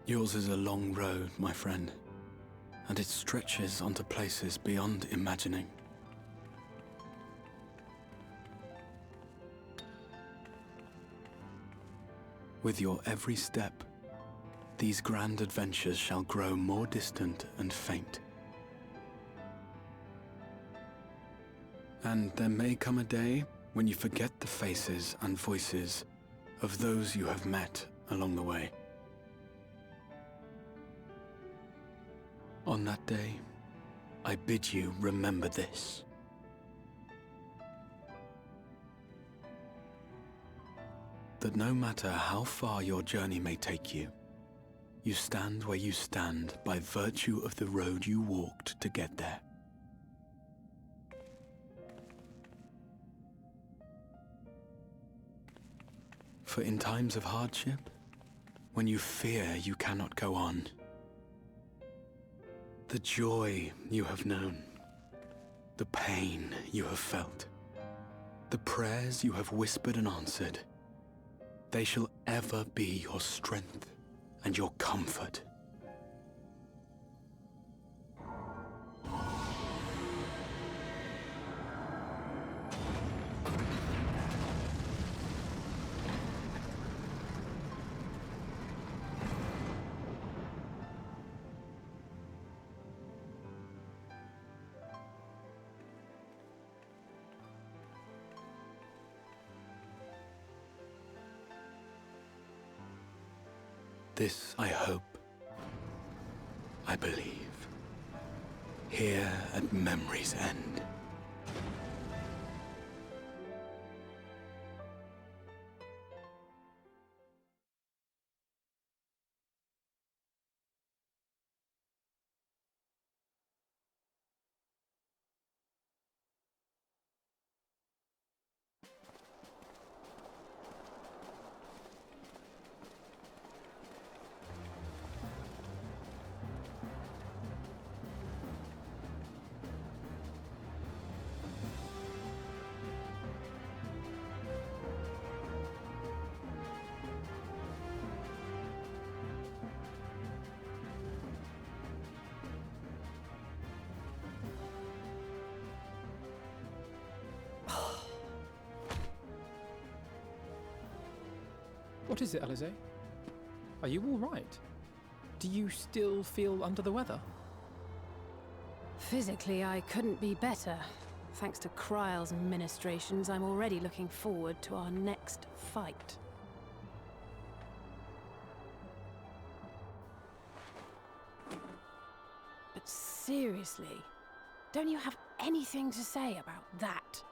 Yours is a long road, my friend, and it stretches onto places beyond imagining. With your every step, these grand adventures shall grow more distant and faint. And there may come a day when you forget the faces and voices of those you have met along the way. On that day, I bid you remember this. That no matter how far your journey may take you, you stand where you stand by virtue of the road you walked to get there. For in times of hardship, when you fear you cannot go on, the joy you have known, the pain you have felt, the prayers you have whispered and answered, they shall ever be your strength and your comfort. This I hope, I believe, here at memory's end. What is it, Alize? Are you all right? Do you still feel under the weather? Physically, I couldn't be better. Thanks to Kryle's ministrations, I'm already looking forward to our next fight. But seriously, don't you have anything to say about that?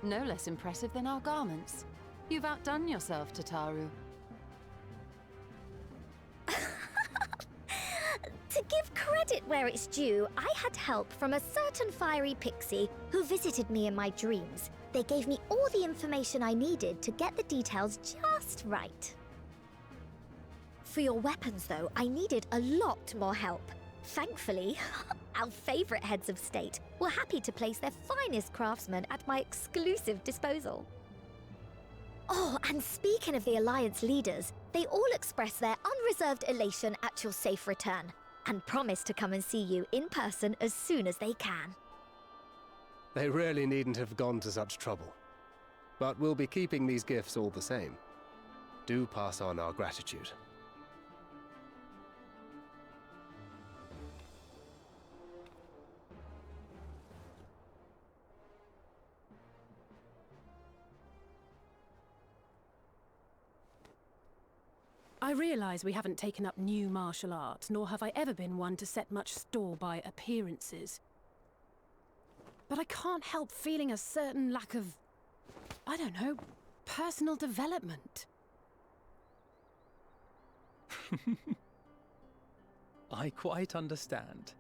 No less impressive than our garments. You've outdone yourself, Tataru. To give credit where it's due, I had help from a certain fiery pixie who visited me in my dreams. They gave me all the information I needed to get the details just right. For your weapons, though, I needed a lot more help. Thankfully, our favorite heads of state were happy to place their finest craftsmen at my exclusive disposal. Oh, and speaking of the Alliance leaders, they all expressed their unreserved elation at your safe return, and promise to come and see you in person as soon as they can. They really needn't have gone to such trouble. But we'll be keeping these gifts all the same. Do pass on our gratitude. I realize we haven't taken up new martial arts, nor have I ever been one to set much store by appearances. But I can't help feeling a certain lack of, I don't know, personal development. I quite understand.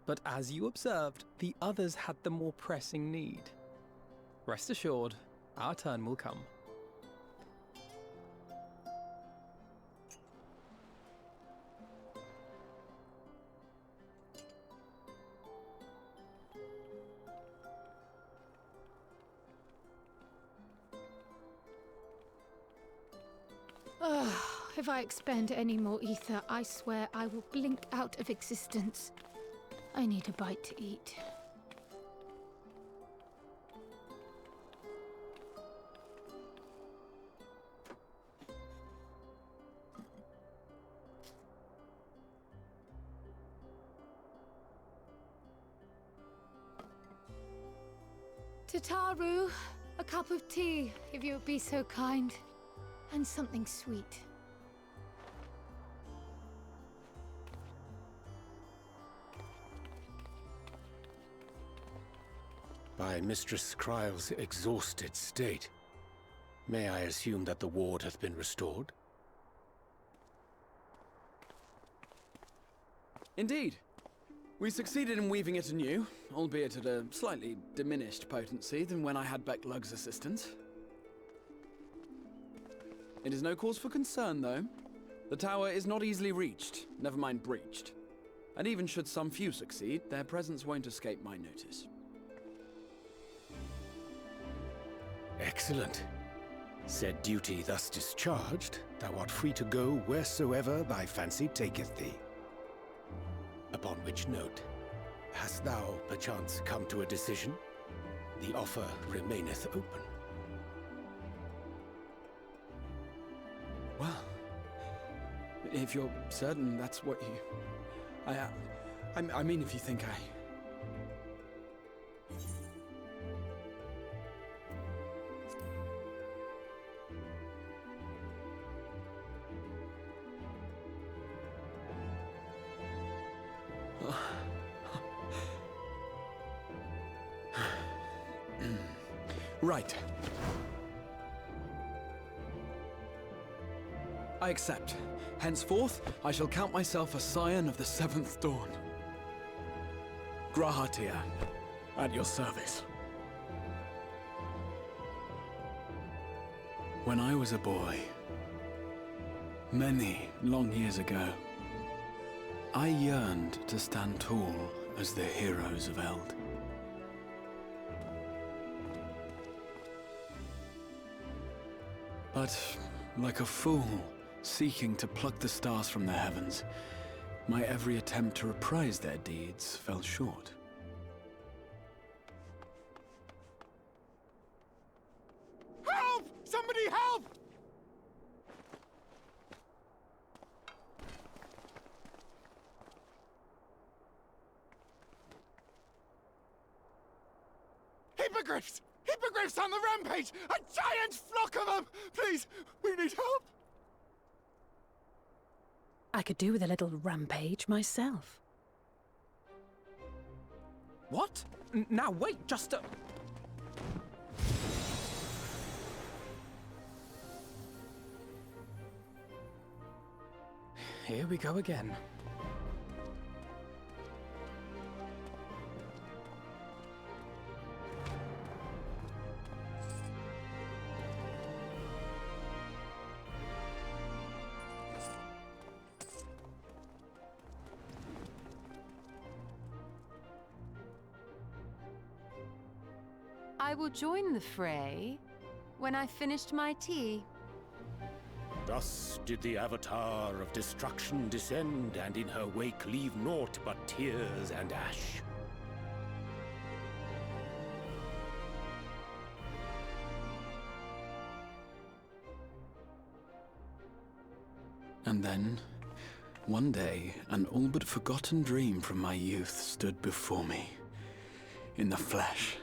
But as you observed, the others had the more pressing need. Rest assured, our turn will come. If I expend any more ether, I swear I will blink out of existence. I need a bite to eat. Tataru, a cup of tea, if you would be so kind. And something sweet. By Mistress Kryle's exhausted state, may I assume that the ward hath been restored? Indeed. We succeeded in weaving it anew, albeit at a slightly diminished potency than when I had Becklug's assistance. It is no cause for concern, though. The tower is not easily reached, never mind breached. And even should some few succeed, their presence won't escape my notice. Excellent. Said duty thus discharged, thou art free to go wheresoever thy fancy taketh thee. Upon which note, hast thou perchance come to a decision? The offer remaineth open. Well, if you're certain that's what you... I mean, if you think I... Right. I accept. Henceforth, I shall count myself a scion of the Seventh Dawn. Grahatia, at your service. When I was a boy, many long years ago, I yearned to stand tall as the heroes of Eld. But, like a fool seeking to pluck the stars from the heavens, my every attempt to reprise their deeds fell short. Help! Somebody help! Hippogriffs! Hippogriffs on the rampage! A giant flock of them! Please, we need help! I could do with a little rampage myself. What? Now wait, just a... Here we go again. I will join the fray when I've finished my tea. Thus did the Avatar of Destruction descend, and in her wake leave naught but tears and ash. And then, one day, an all but forgotten dream from my youth stood before me, in the flesh.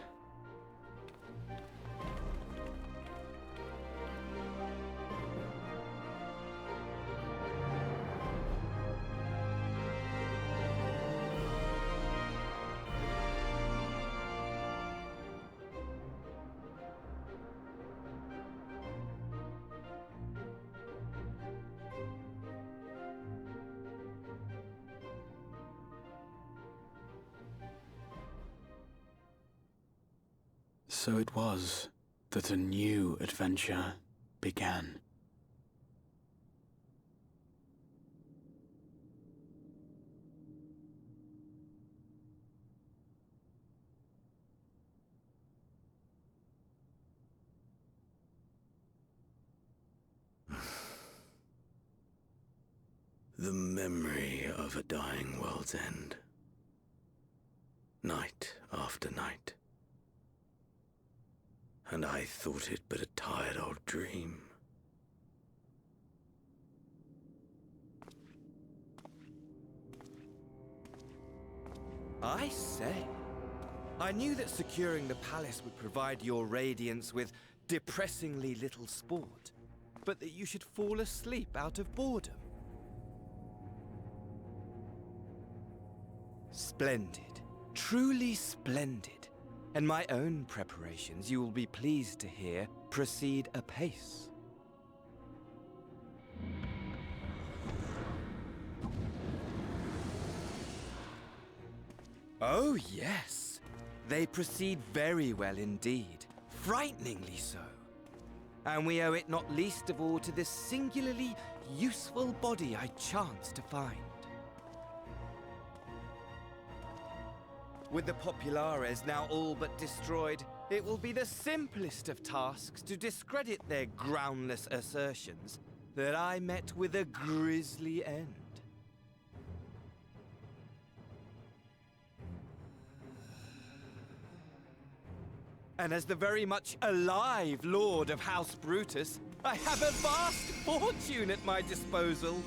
So it was that a new adventure began. The memory of a dying world's end. Night after night. And I thought it but a tired old dream. I say, I knew that securing the palace would provide your radiance with depressingly little sport, but that you should fall asleep out of boredom. Splendid, truly splendid. And my own preparations, you will be pleased to hear, proceed apace. Oh, yes. They proceed very well indeed. Frighteningly so. And we owe it not least of all to this singularly useful body I chanced to find. With the Populares now all but destroyed, it will be the simplest of tasks to discredit their groundless assertions that I met with a grisly end. And as the very much alive Lord of House Brutus, I have a vast fortune at my disposal.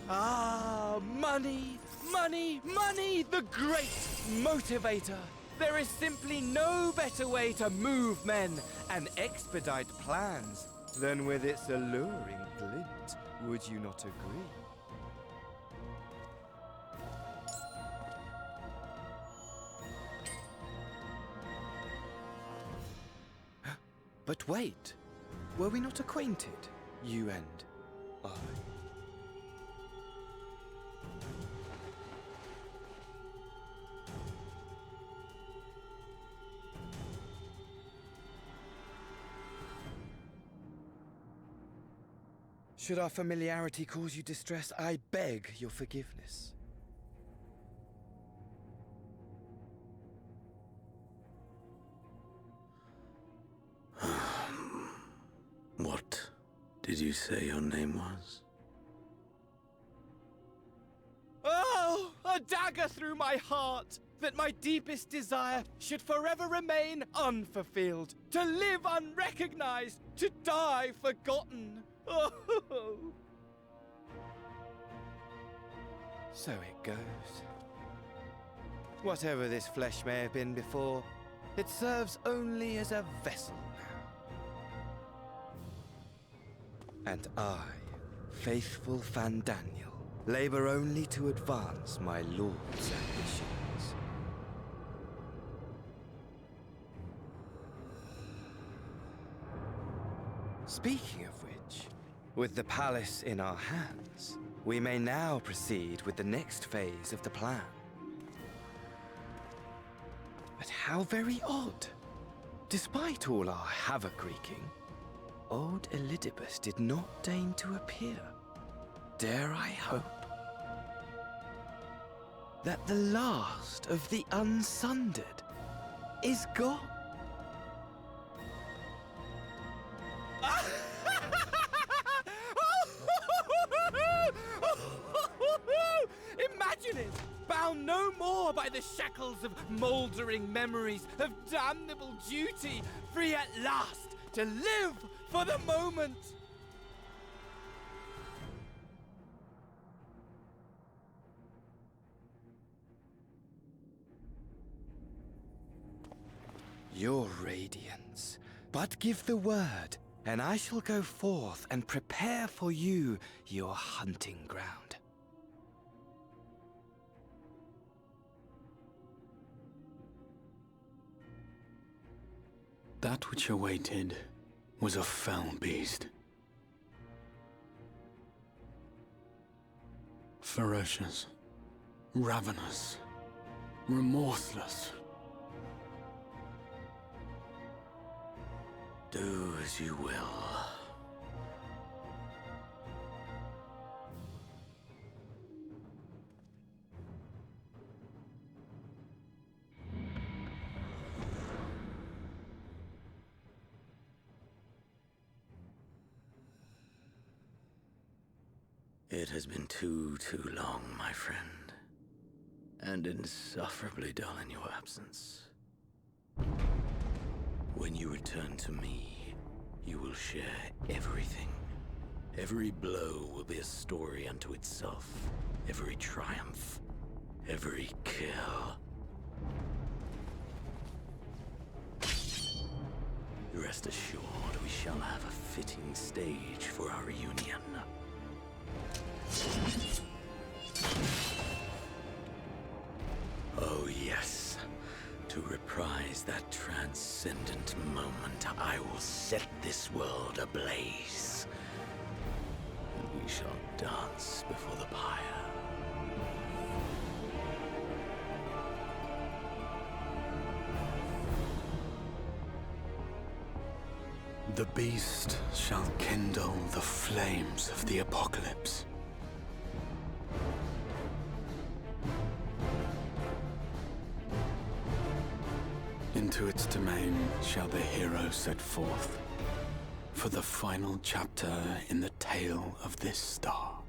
Ah, money! Money, money, the great motivator. There is simply no better way to move men and expedite plans than with its alluring glint. Would you not agree? But wait, were we not acquainted, you and I? Should our familiarity cause you distress, I beg your forgiveness. What did you say your name was? Oh, a dagger through my heart, that my deepest desire should forever remain unfulfilled, to live unrecognized, to die forgotten. Oh. So it goes. Whatever this flesh may have been before, it serves only as a vessel now. And I, faithful Fandaniel, labor only to advance my lord's ambitions. Speaking of which, with the palace in our hands, we may now proceed with the next phase of the plan. But how very odd. Despite all our havoc-wreaking, old Elidibus did not deign to appear. Dare I hope that the last of the Unsundered is gone? Imagine it! Bound no more by the shackles of mouldering memories of damnable duty, free at last to live for the moment! Your radiance. But give the word, and I shall go forth and prepare for you your hunting ground. That which awaited was a fell beast. Ferocious, ravenous, remorseless. Do as you will. It has been too long, my friend, and insufferably dull in your absence. When you return to me, you will share everything. Every blow will be a story unto itself. Every triumph, every kill. Rest assured, we shall have a fitting stage for our reunion. Oh yes, to reprise that transcendent moment, I will set this world ablaze. And we shall dance before the pyre. The beast shall kindle the flames of the apocalypse. Into its domain shall the hero set forth for the final chapter in the tale of this star.